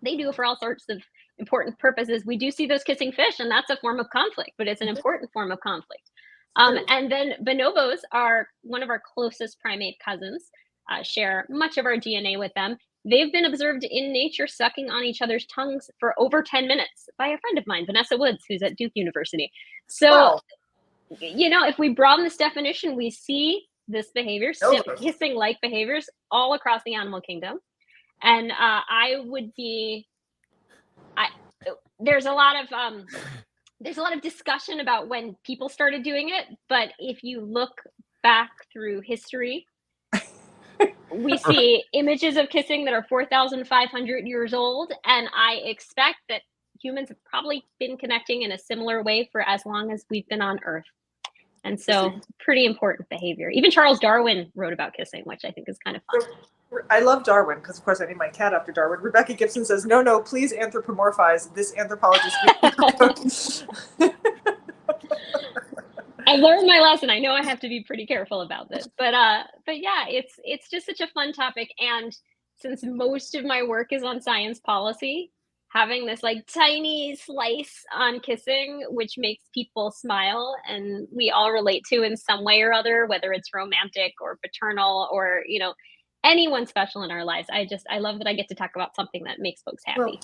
Speaker 4: they do for all sorts of important purposes. We do see those kissing fish, and that's a form of conflict, but it's an important form of conflict. And then bonobos are one of our closest primate cousins, share much of our DNA with them. They've been observed in nature sucking on each other's tongues for over 10 minutes by a friend of mine, Vanessa Woods, who's at Duke University. So, if we broaden this definition, we see this behavior, kissing-like behaviors all across the animal kingdom. And there's a lot of discussion about when people started doing it, but if you look back through history, we see images of kissing that are 4,500 years old, and I expect that humans have probably been connecting in a similar way for as long as we've been on Earth. And so, pretty important behavior. Even Charles Darwin wrote about kissing, which I think is kind of fun.
Speaker 3: I love Darwin because, of course, I named my cat after Darwin. Rebecca Gibson says, no, please anthropomorphize this anthropologist.
Speaker 4: I learned my lesson. I know I have to be pretty careful about this, but yeah, it's just such a fun topic. And since most of my work is on science policy, having this like tiny slice on kissing, which makes people smile and we all relate to in some way or other, whether it's romantic or paternal or, anyone special in our lives. I love that I get to talk about something that makes folks happy.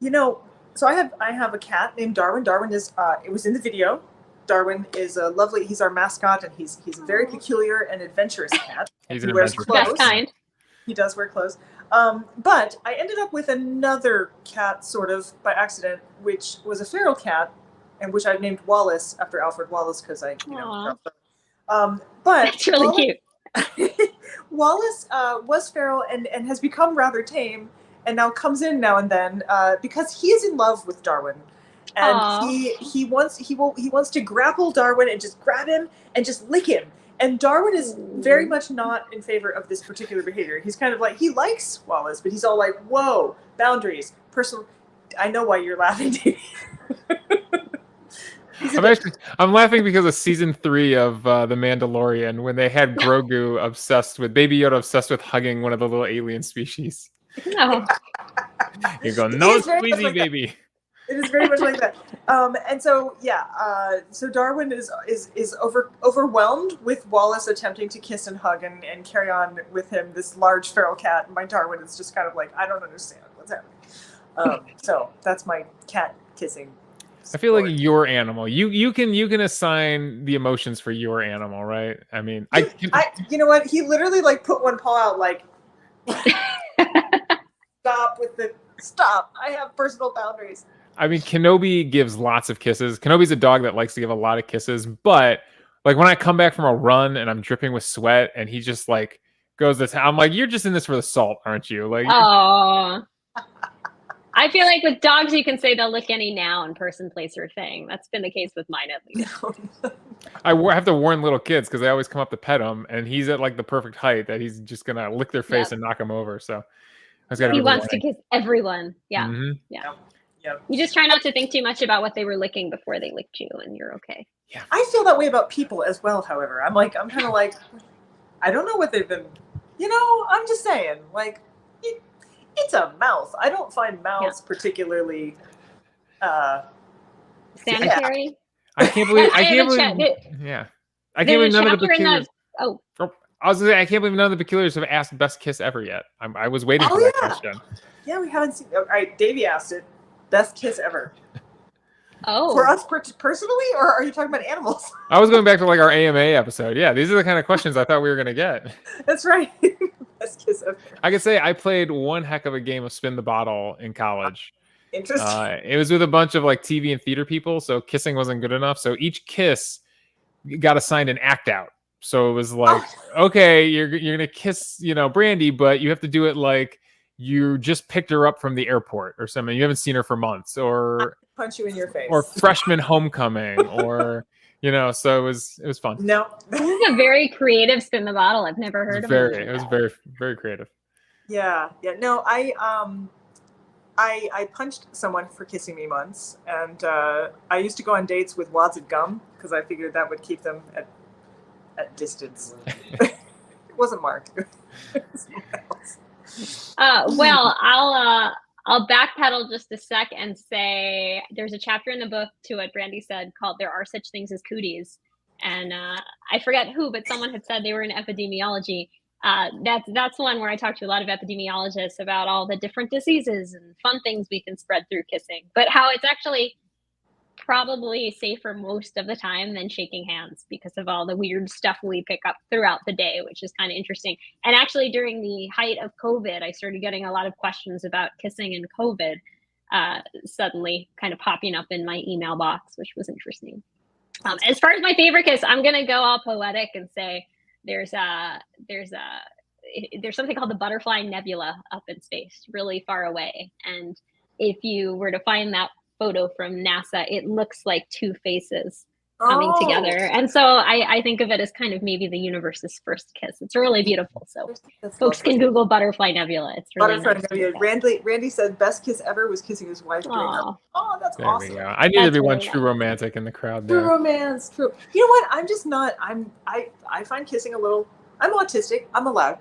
Speaker 3: Well, so I have a cat named Darwin. Darwin is, it was in the video. Darwin is a lovely, he's our mascot, and he's a very peculiar and adventurous cat.
Speaker 2: He's
Speaker 3: He
Speaker 2: an
Speaker 3: wears
Speaker 2: adventurous
Speaker 3: clothes.
Speaker 4: Best kind.
Speaker 3: He does wear clothes. But I ended up with another cat sort of by accident, which was a feral cat, and which I've named Wallace after Alfred Wallace because I,
Speaker 4: Aw.
Speaker 3: but
Speaker 4: That's really
Speaker 3: Wallace,
Speaker 4: cute.
Speaker 3: Wallace was feral and has become rather tame, and now comes in now and then because he is in love with Darwin, and
Speaker 4: Aw.
Speaker 3: he wants to grapple Darwin and just grab him and just lick him. And Darwin is very much not in favor of this particular behavior. He's kind of like, he likes Wallace, but he's all like, whoa, boundaries, personal. I know why you're laughing, Davey.
Speaker 2: I'm laughing because of season 3 of The Mandalorian when they had Grogu Baby Yoda obsessed with hugging one of the little alien species.
Speaker 4: No.
Speaker 2: You go, no
Speaker 3: It is very much
Speaker 2: squeezy
Speaker 3: like that.
Speaker 2: baby.
Speaker 3: It is very much like that. And so, so Darwin is overwhelmed with Wallace attempting to kiss and hug and carry on with him, this large feral cat. And my Darwin is just kind of like, I don't understand what's happening. So that's my cat kissing.
Speaker 2: I feel like your animal. You can assign the emotions for your animal, right? I mean,
Speaker 3: you know what? He literally like put one paw out, like stop. I have personal boundaries.
Speaker 2: I mean, Kenobi gives lots of kisses. Kenobi's a dog that likes to give a lot of kisses, but like when I come back from a run and I'm dripping with sweat and he just like goes this, I'm like, you're just in this for the salt, aren't you? Like,
Speaker 4: Oh. I feel like with dogs, you can say they'll lick any noun, person, place, or thing. That's been the case with mine, at least.
Speaker 2: I have to warn little kids because they always come up to pet him, and he's at like the perfect height that he's just gonna lick their face and knock them over. So
Speaker 4: he wants to kiss everyone. Yeah,
Speaker 2: mm-hmm.
Speaker 4: Yeah.
Speaker 3: Yep.
Speaker 4: You just try not to think too much about what they were licking before they licked you, and you're okay.
Speaker 2: Yeah.
Speaker 3: I feel that way about people as well. However, I'm kind of like, I don't know what they've been. I'm just saying, like. It's a mouth. I don't find mouths particularly
Speaker 4: sanitary.
Speaker 2: I can't believe. I can't believe none of the peculiars. I was gonna say I can't believe none of the peculiars have asked best kiss ever yet. I was waiting for that question.
Speaker 3: Yeah, we haven't seen. All right, Davey asked it. Best kiss ever.
Speaker 4: Oh.
Speaker 3: For us personally, or are you talking about animals?
Speaker 2: I was going back to like our AMA episode. Yeah, these are the kind of questions I thought we were gonna get.
Speaker 3: That's right. Best kiss ever.
Speaker 2: I could say I played one heck of a game of Spin the Bottle in college.
Speaker 3: Interesting.
Speaker 2: It was with a bunch of like TV and theater people, so kissing wasn't good enough. So each kiss got assigned an act out. So it was like, okay, you're gonna kiss, Brandy, but you have to do it like you just picked her up from the airport or something. You haven't seen her for months, or
Speaker 3: punch you in your face,
Speaker 2: or freshman homecoming, or So it was fun.
Speaker 3: No,
Speaker 4: this is a very creative Spin the Bottle. I've never heard of it.
Speaker 2: It was very, very creative.
Speaker 3: Yeah. No, I punched someone for kissing me once, and I used to go on dates with wads of gum because I figured that would keep them at distance. It wasn't Mark. It was someone else.
Speaker 4: Well, I'll backpedal just a sec and say there's a chapter in the book to what Brandy said called "There Are Such Things as Cooties," and I forget who, but someone had said they were in epidemiology. That's one where I talked to a lot of epidemiologists about all the different diseases and fun things we can spread through kissing, but how it's actually probably safer most of the time than shaking hands because of all the weird stuff we pick up throughout the day, which is kind of interesting. And actually during the height of COVID, I started getting a lot of questions about kissing and COVID suddenly kind of popping up in my email box, which was interesting. As far as my favorite kiss, I'm going to go all poetic and say there's something called the Butterfly Nebula up in space, really far away. And if you were to find that photo from NASA, it looks like two faces coming together. And so I think of it as kind of maybe the universe's first kiss. It's really beautiful. So folks can Google Butterfly Nebula. It's really
Speaker 3: Butterfly Nebula. Randy said best kiss ever was kissing his wife. Oh, that's
Speaker 2: there
Speaker 3: awesome.
Speaker 2: We go. I need everyone true romantic in the crowd there.
Speaker 3: True romance, true. You know what? I'm just not. I find kissing a little. I'm autistic. I'm allowed.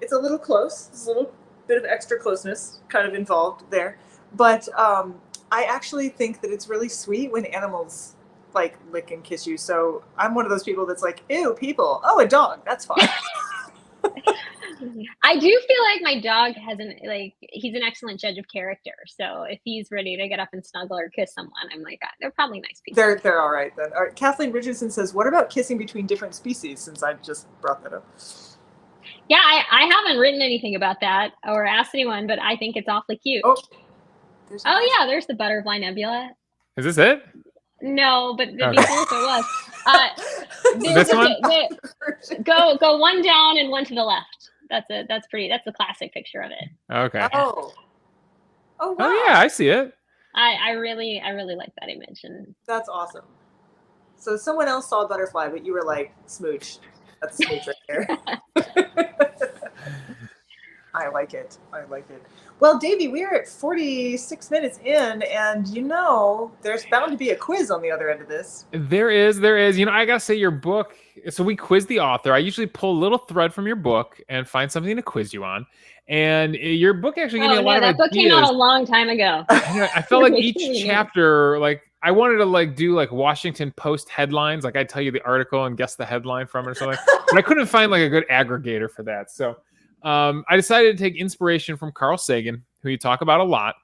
Speaker 3: It's a little close. There's a little bit of extra closeness kind of involved there. But I actually think that it's really sweet when animals like lick and kiss you. So I'm one of those people that's like, ew, people. Oh, a dog. That's fine.
Speaker 4: I do feel like my dog he's an excellent judge of character. So if he's ready to get up and snuggle or kiss someone, I'm like, they're probably nice people.
Speaker 3: They're all right then. All right. Kathleen Richardson says, what about kissing between different species? Since I just brought that up.
Speaker 4: Yeah, I haven't written anything about that or asked anyone, but I think it's awfully cute.
Speaker 3: Oh,
Speaker 4: yeah, there's the butterfly nebula.
Speaker 2: Is this it?
Speaker 4: No, but
Speaker 2: Okay.
Speaker 4: before it was.
Speaker 2: This one?
Speaker 4: Go one down and one to the left. That's the classic picture of it.
Speaker 2: Okay.
Speaker 3: Oh, wow.
Speaker 2: Oh yeah, I see it.
Speaker 4: I really like that image, and
Speaker 3: That's awesome. So someone else saw a butterfly, but you were like, smooch. That's a smooch right there. I like it. Well, Davey, we are at 46 minutes in, and there's bound to be a quiz on the other end of this.
Speaker 2: There is. I gotta say, your book. So we quiz the author. I usually pull a little thread from your book and find something to quiz you on. And your book actually gave me a lot of ideas.
Speaker 4: That book came out a long time ago.
Speaker 2: I felt like each chapter, I wanted to do Washington Post headlines. I'd tell you the article and guess the headline from it or something. But I couldn't find a good aggregator for that. So I decided to take inspiration from Carl Sagan, who you talk about a lot.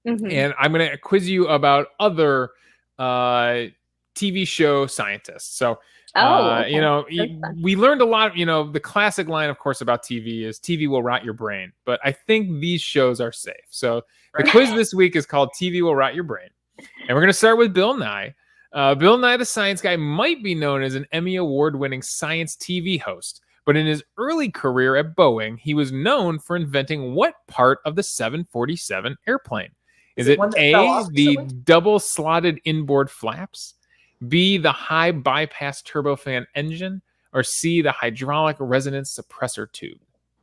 Speaker 2: Mm-hmm. And I'm going to quiz you about other TV show scientists. So, okay. We learned a lot. The classic line, of course, about TV is TV will rot your brain. But I think these shows are safe. So the quiz this week is called TV will rot your brain. And we're going to start with Bill Nye. Bill Nye the Science Guy might be known as an Emmy Award-winning science TV host. But in his early career at Boeing, he was known for inventing what part of the 747 airplane? Is it A, the double-slotted inboard flaps, B, the high bypass turbofan engine, or C, the hydraulic resonance suppressor tube?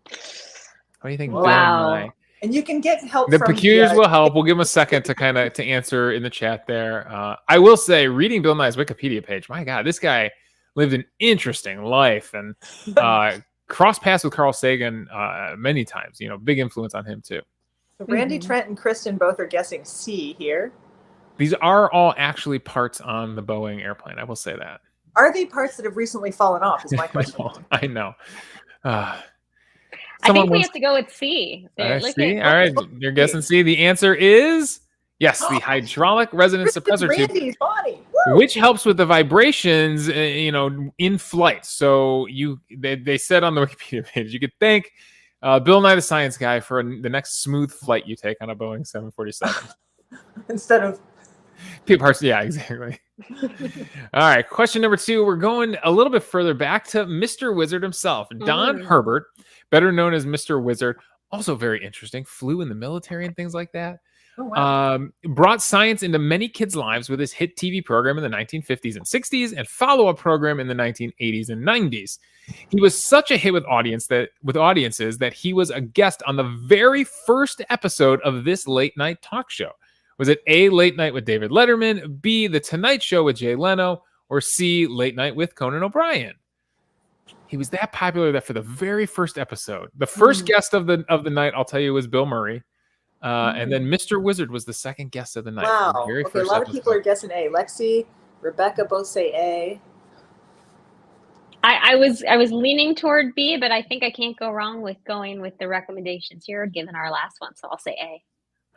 Speaker 2: What do you think, Bill Nye?
Speaker 3: And you can get help
Speaker 2: the
Speaker 3: from
Speaker 2: peculiars will help. We'll give him a second to answer in the chat there. I will say, reading Bill Nye's Wikipedia page, my God, this guy lived an interesting life and crossed paths with Carl Sagan many times. Big influence on him too.
Speaker 3: So Randy, Trent, and Kristen both are guessing C here.
Speaker 2: These are all actually parts on the Boeing airplane. I will say that.
Speaker 3: Are they parts that have recently fallen off? Is my question.
Speaker 2: I know.
Speaker 4: I think we have to go with C.
Speaker 2: C? All right, you're guessing C. The answer is yes, the hydraulic resonance suppressor tube, which helps with the vibrations, in flight. So they said on the Wikipedia page, you could thank Bill Nye the Science Guy for the next smooth flight you take on a Boeing 747.
Speaker 3: Instead of
Speaker 2: parts. Yeah, exactly. All right, question number 2. We're going a little bit further back to Mr. Wizard himself. Don Herbert, better known as Mr. Wizard, also very interesting, flew in the military and things like that.
Speaker 3: Oh, wow.
Speaker 2: Brought science into many kids' lives with his hit TV program in the 1950s and 60s and follow-up program in the 1980s and 90s. He was such a hit with audiences that he was a guest on the very first episode of this late night talk show. Was it A, Late Night with David Letterman, B, The Tonight Show with Jay Leno, or C, Late Night with Conan O'Brien? He was that popular that for the very first episode, the first guest of the night, I'll tell you, was Bill Murray. And then Mr. Wizard was the second guest of the night.
Speaker 3: Wow. Okay, a lot of people are guessing A. Lexi, Rebecca both say A.
Speaker 4: I was leaning toward B, but I think I can't go wrong with going with the recommendations here, given our last one. So I'll say A.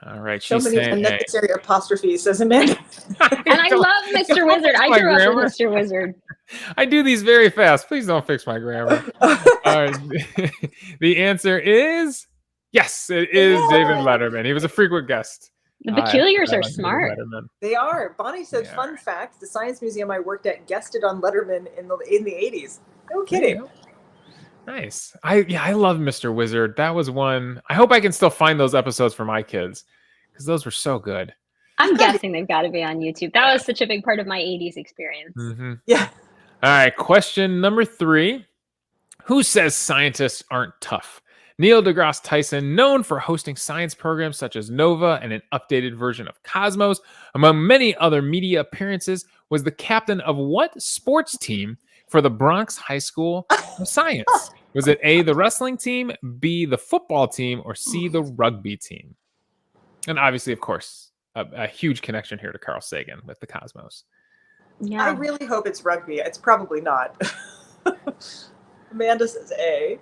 Speaker 2: All right.
Speaker 3: So many unnecessary apostrophes, says Amanda.
Speaker 4: And I love Mr. Wizard. I grew up with Mr. Wizard.
Speaker 2: I do these very fast. Please don't fix my grammar. The answer is yes, it is David Letterman. He was a frequent guest.
Speaker 4: The peculiars are smart.
Speaker 3: They are. Bonnie said, fun fact, the science museum I worked at guested on Letterman in the 80s. No kidding.
Speaker 2: Nice. I love Mr. Wizard. That was one. I hope I can still find those episodes for my kids because those were so good.
Speaker 4: I'm guessing they've got to be on YouTube. That was such a big part of my 80s experience.
Speaker 2: Mm-hmm.
Speaker 3: Yeah.
Speaker 2: All right. Question number 3. Who says scientists aren't tough? Neil deGrasse Tyson, known for hosting science programs such as Nova and an updated version of Cosmos, among many other media appearances, was the captain of what sports team for the Bronx High School of Science? Was it A, the wrestling team, B, the football team, or C, the rugby team? And obviously, of course, a huge connection here to Carl Sagan with the cosmos.
Speaker 4: Yeah.
Speaker 3: I really hope it's rugby. It's probably not. Amanda says A.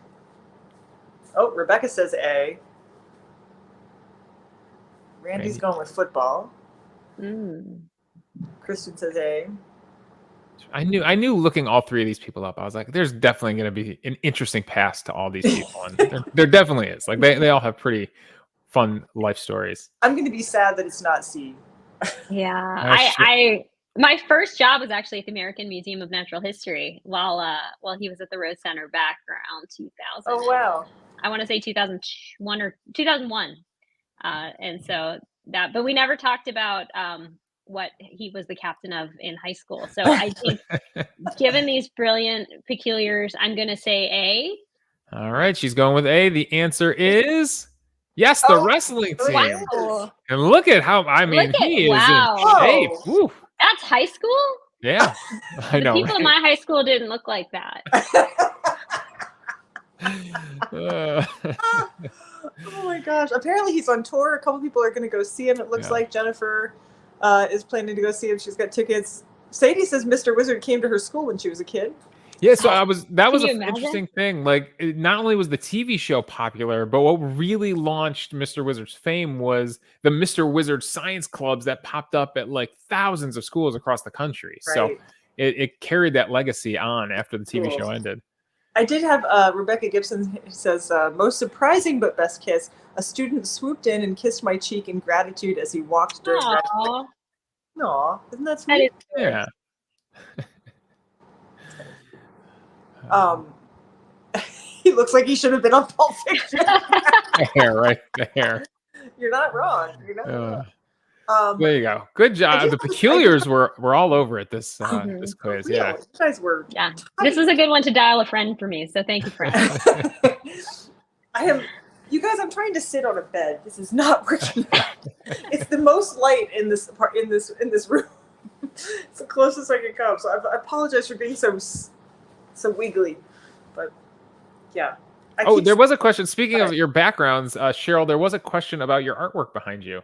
Speaker 3: Oh, Rebecca says A. Randy's going with football. Kristen says A.
Speaker 2: I knew looking all three of these people up, I was like, there's definitely going to be an interesting past to all these people. And there definitely is. Like they all have pretty fun life stories.
Speaker 3: I'm going to be sad that it's not C.
Speaker 4: Yeah.
Speaker 2: I
Speaker 4: My first job was actually at the American Museum of Natural History while he was at the Rose Center back around 2000.
Speaker 3: Oh, wow.
Speaker 4: I want to say 2001 or 2001. And so but we never talked about what he was the captain of in high school. So I think given these brilliant peculiars, I'm going to say A.
Speaker 2: All right. She's going with A. The answer is yes, the wrestling team.
Speaker 4: Wow.
Speaker 2: And look at how, he is in shape. Woo.
Speaker 4: That's high school?
Speaker 2: Yeah. I know.
Speaker 4: People in my high school didn't look like that.
Speaker 3: Oh my gosh. Apparently he's on tour. A couple people are going to go see him. It looks like Jennifer is planning to go see him. She's got tickets. Sadie says Mr. Wizard came to her school when she was a kid.
Speaker 2: Yeah, so that was
Speaker 4: Can you
Speaker 2: an interesting thing. Like, not only was the TV show popular, but what really launched Mr. Wizard's fame was the Mr. Wizard science clubs that popped up at like thousands of schools across the country. Right. So it carried that legacy on after the TV show ended. I
Speaker 3: did have Rebecca Gibson who says, most surprising but best kiss. A student swooped in and kissed my cheek in gratitude as he walked during graduation. Aw, isn't that sweet?
Speaker 2: Yeah.
Speaker 3: He looks like he should have been on Pulp Fiction.
Speaker 2: The hair, right? The hair.
Speaker 3: You're not wrong.
Speaker 2: There you go. Good job. The peculiars were all over it this quiz.
Speaker 3: Yeah, you guys were.
Speaker 4: Yeah, this was a good one to dial a friend for me. So thank you, friend.
Speaker 3: You guys, I'm trying to sit on a bed. This is not working. It's the most light in this room. It's the closest I can come. So I apologize for being so wiggly, but yeah.
Speaker 2: There was a question. Speaking of your backgrounds, Sheril, there was a question about your artwork behind you.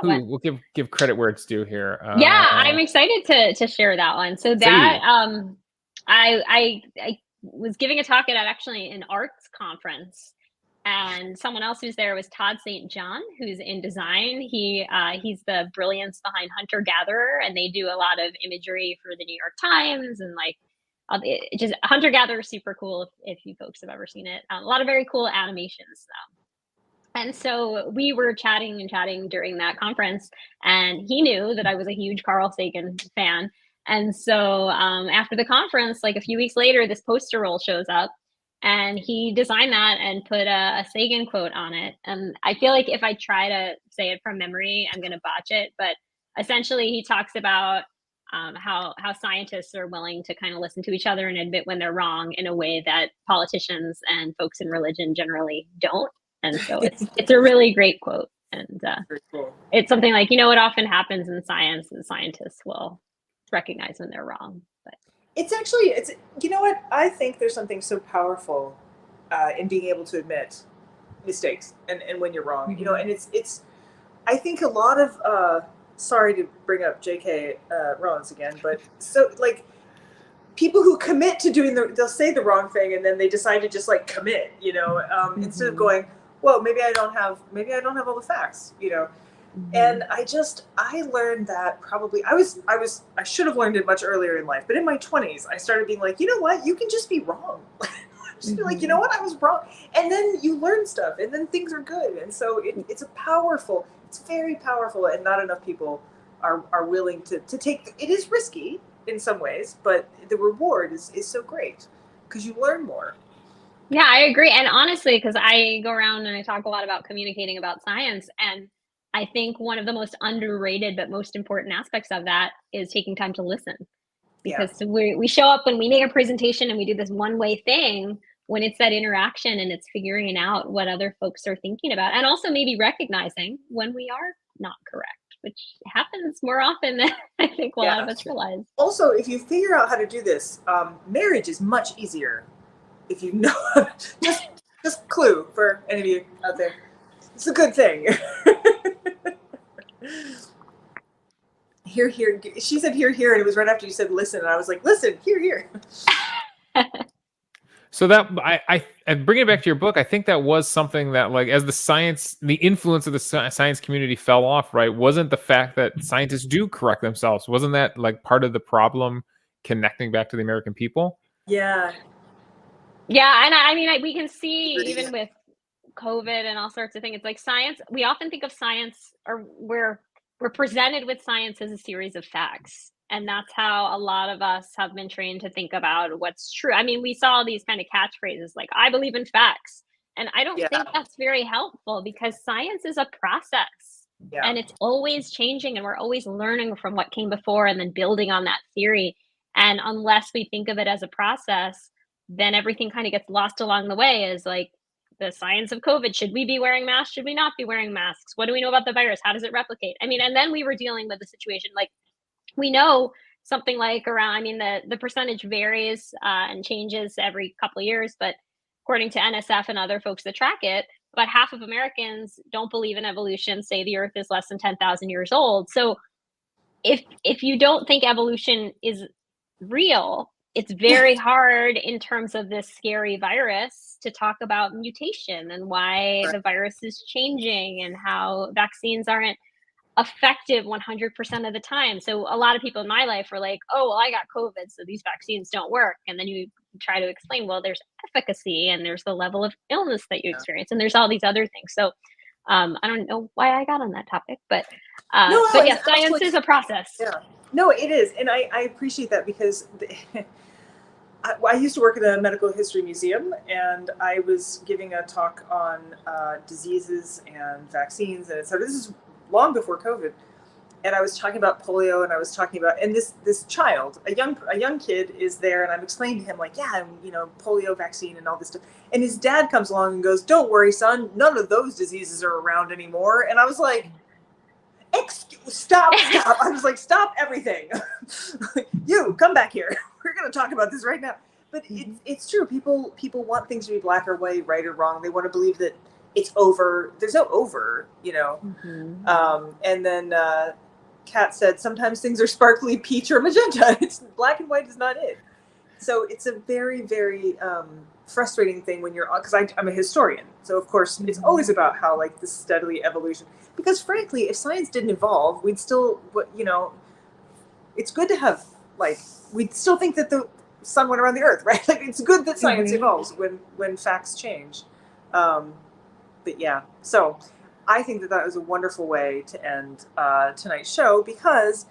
Speaker 2: We'll give credit where it's due here.
Speaker 4: I'm excited to share that one. So that I was giving a talk at actually an arts conference, and someone else who's there was Todd St. John, who's in design. He's the brilliance behind Hunter Gatherer, and they do a lot of imagery for the New York Times, and like just Hunter Gatherer is super cool if you folks have ever seen it. A lot of very cool animations though. And so we were chatting during that conference, and he knew that I was a huge Carl Sagan fan. And so after the conference, like a few weeks later, this poster roll shows up, and he designed that and put a Sagan quote on it. And I feel like if I try to say it from memory, I'm going to botch it. But essentially, he talks about how scientists are willing to kind of listen to each other and admit when they're wrong in a way that politicians and folks in religion generally don't. And so it's a really great quote. And it's something like, what often happens in science is scientists will recognize when they're wrong. But
Speaker 3: it's what I think there's something so powerful in being able to admit mistakes and when you're wrong. And it's I think a lot of sorry to bring up J.K. Rowling again, but so like people who commit to doing they'll say the wrong thing and then they decide to just like commit, instead of going, well, maybe I don't have all the facts, And I learned that probably I should have learned it much earlier in life, but in my 20s I started being like, you know what, you can just be wrong. Just be like, you know what, I was wrong, and then you learn stuff, and then things are good. And so it's very powerful, and not enough people are willing to take. It is risky in some ways, but the reward is so great because you learn more.
Speaker 4: Yeah, I agree. And honestly, because I go around and I talk a lot about communicating about science, and I think one of the most underrated but most important aspects of that is taking time to listen. Because we show up when we make a presentation and we do this one-way thing, when it's that interaction and it's figuring out what other folks are thinking about, and also maybe recognizing when we are not correct, which happens more often than I think a lot of us realize.
Speaker 3: Also, if you figure out how to do this, marriage is much easier if you know. just clue for any of you out there. It's a good thing. Hear, hear. She said hear, hear, and it was right after you said listen, and I was like, listen, hear, hear.
Speaker 2: So that I bring it back to your book. I think that was something that, like, as the influence of the science community fell off, right? Wasn't the fact that scientists do correct themselves? Wasn't that like part of the problem connecting back to the American people?
Speaker 3: Yeah.
Speaker 4: Yeah, and I mean, we can see even with COVID and all sorts of things. It's like science. We often think of science, or we're presented with science as a series of facts, and that's how a lot of us have been trained to think about what's true. I mean, we saw these kind of catchphrases like "I believe in facts," and I don't
Speaker 3: Yeah.
Speaker 4: think that's very helpful because science is a process,
Speaker 3: Yeah.
Speaker 4: and it's always changing, and we're always learning from what came before and then building on that theory. And unless we think of it as a process, then everything kind of gets lost along the way. Is like the science of COVID. Should we be wearing masks? Should we not be wearing masks? What do we know about the virus? How does it replicate? I mean, and then we were dealing with the situation like we know something like around, I mean, the percentage varies and changes every couple of years, but according to NSF and other folks that track it, about half of Americans don't believe in evolution, say the earth is less than 10,000 years old. So if you don't think evolution is real, it's very hard in terms of this scary virus to talk about mutation and why the virus is changing and how vaccines aren't effective 100% of the time. So a lot of people in my life were like, oh, well, I got COVID, so these vaccines don't work. And then you try to explain, well, there's efficacy and there's the level of illness that you experience and there's all these other things. So I don't know why I got on that topic, but yeah, science is a process.
Speaker 3: Yeah, no, it is. And I appreciate that because I used to work at a medical history museum, and I was giving a talk on diseases and vaccines, and so this is long before COVID. And I was talking about polio, and I was talking about, and this child, a young kid is there, and I'm explaining to him like, yeah, polio vaccine and all this stuff. And his dad comes along and goes, "Don't worry, son, none of those diseases are around anymore." And I was like, stop. I was like, stop everything. You come back here. We're going to talk about this right now. But it's true. People want things to be black or white, right or wrong. They want to believe that it's over. There's no over, And then Kat said, sometimes things are sparkly peach or magenta. It's black and white is not it. So it's a very, very frustrating thing when you're, because I'm a historian. So of course it's always about how like this steadily evolution, because frankly, if science didn't evolve, we'd still, it's good to have, like, we'd still think that the sun went around the earth, right? Like it's good that science evolves when facts change. But yeah, so I think that was a wonderful way to end tonight's show, because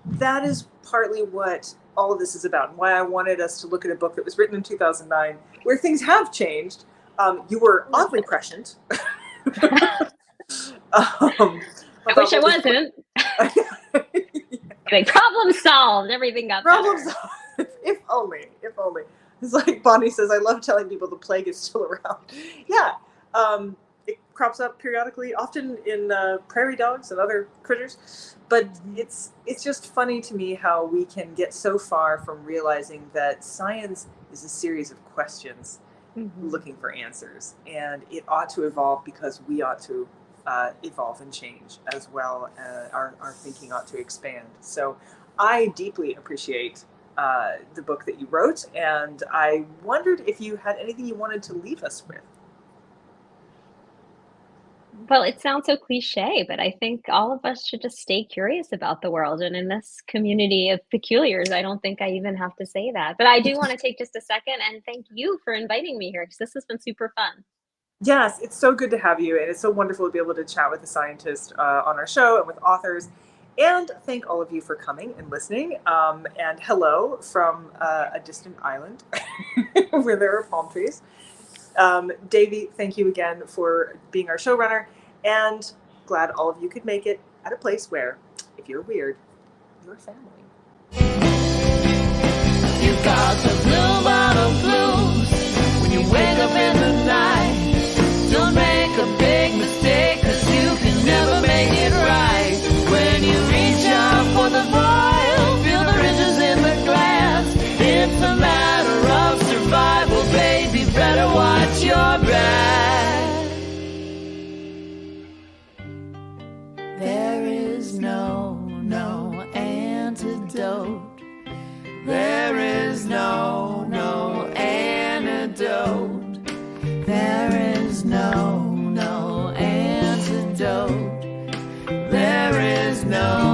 Speaker 3: that is partly what all of this is about, and why I wanted us to look at a book that was written in 2009, where things have changed. You were oddly prescient.
Speaker 4: I wish I wasn't. Like, problem solved. Everything got
Speaker 3: problem
Speaker 4: better.
Speaker 3: solved. If only. It's like Bonnie says, I love telling people the plague is still around. Yeah. It crops up periodically, often in prairie dogs and other critters. But it's just funny to me how we can get so far from realizing that science is a series of questions looking for answers. And it ought to evolve because we ought to evolve and change as well. Our thinking ought to expand. So I deeply appreciate the book that you wrote. And I wondered if you had anything you wanted to leave us with.
Speaker 4: Well, it sounds so cliche, but I think all of us should just stay curious about the world. And in this community of peculiars, I don't think I even have to say that. But I do want to take just a second and thank you for inviting me here, because this has been super fun.
Speaker 3: Yes, it's so good to have you. And it's so wonderful to be able to chat with a scientist on our show and with authors. And thank all of you for coming and listening. And hello from a distant island where there are palm trees. Davey, thank you again for being our showrunner, and glad all of you could make it at a place where, if you're weird, you're family.
Speaker 7: You got the blue bottle blues when you wake up in the night. Don't make a big mistake, 'cause you can never make it right. When you reach out for the vial, feel the ridges in the glass. It's a matter of survival, baby. Better watch your back. There is no